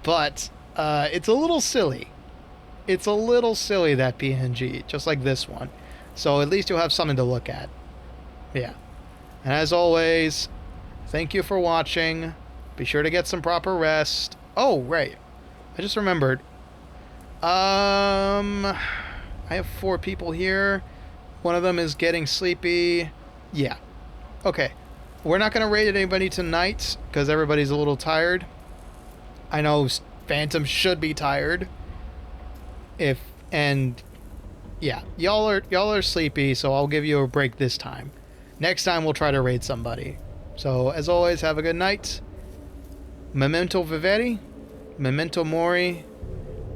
but it's a little silly. It's a little silly, that PNG, just like this one. So at least you'll have something to look at. Yeah. And as always, thank you for watching. Be sure to get some proper rest. Oh, right. I just remembered. I have 4 people here. One of them is getting sleepy. Yeah. Okay. We're not going to raid anybody tonight because everybody's a little tired. I know Phantom should be tired. Yeah, y'all are sleepy, so I'll give you a break this time. Next time we'll try to raid somebody. So as always, have a good night. Memento vivere, memento mori,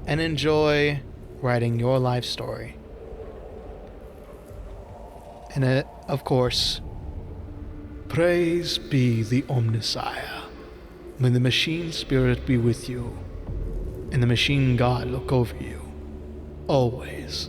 and enjoy writing your life story. And of course, praise be the Omnissiah. May the machine spirit be with you, and the machine god look over you, always.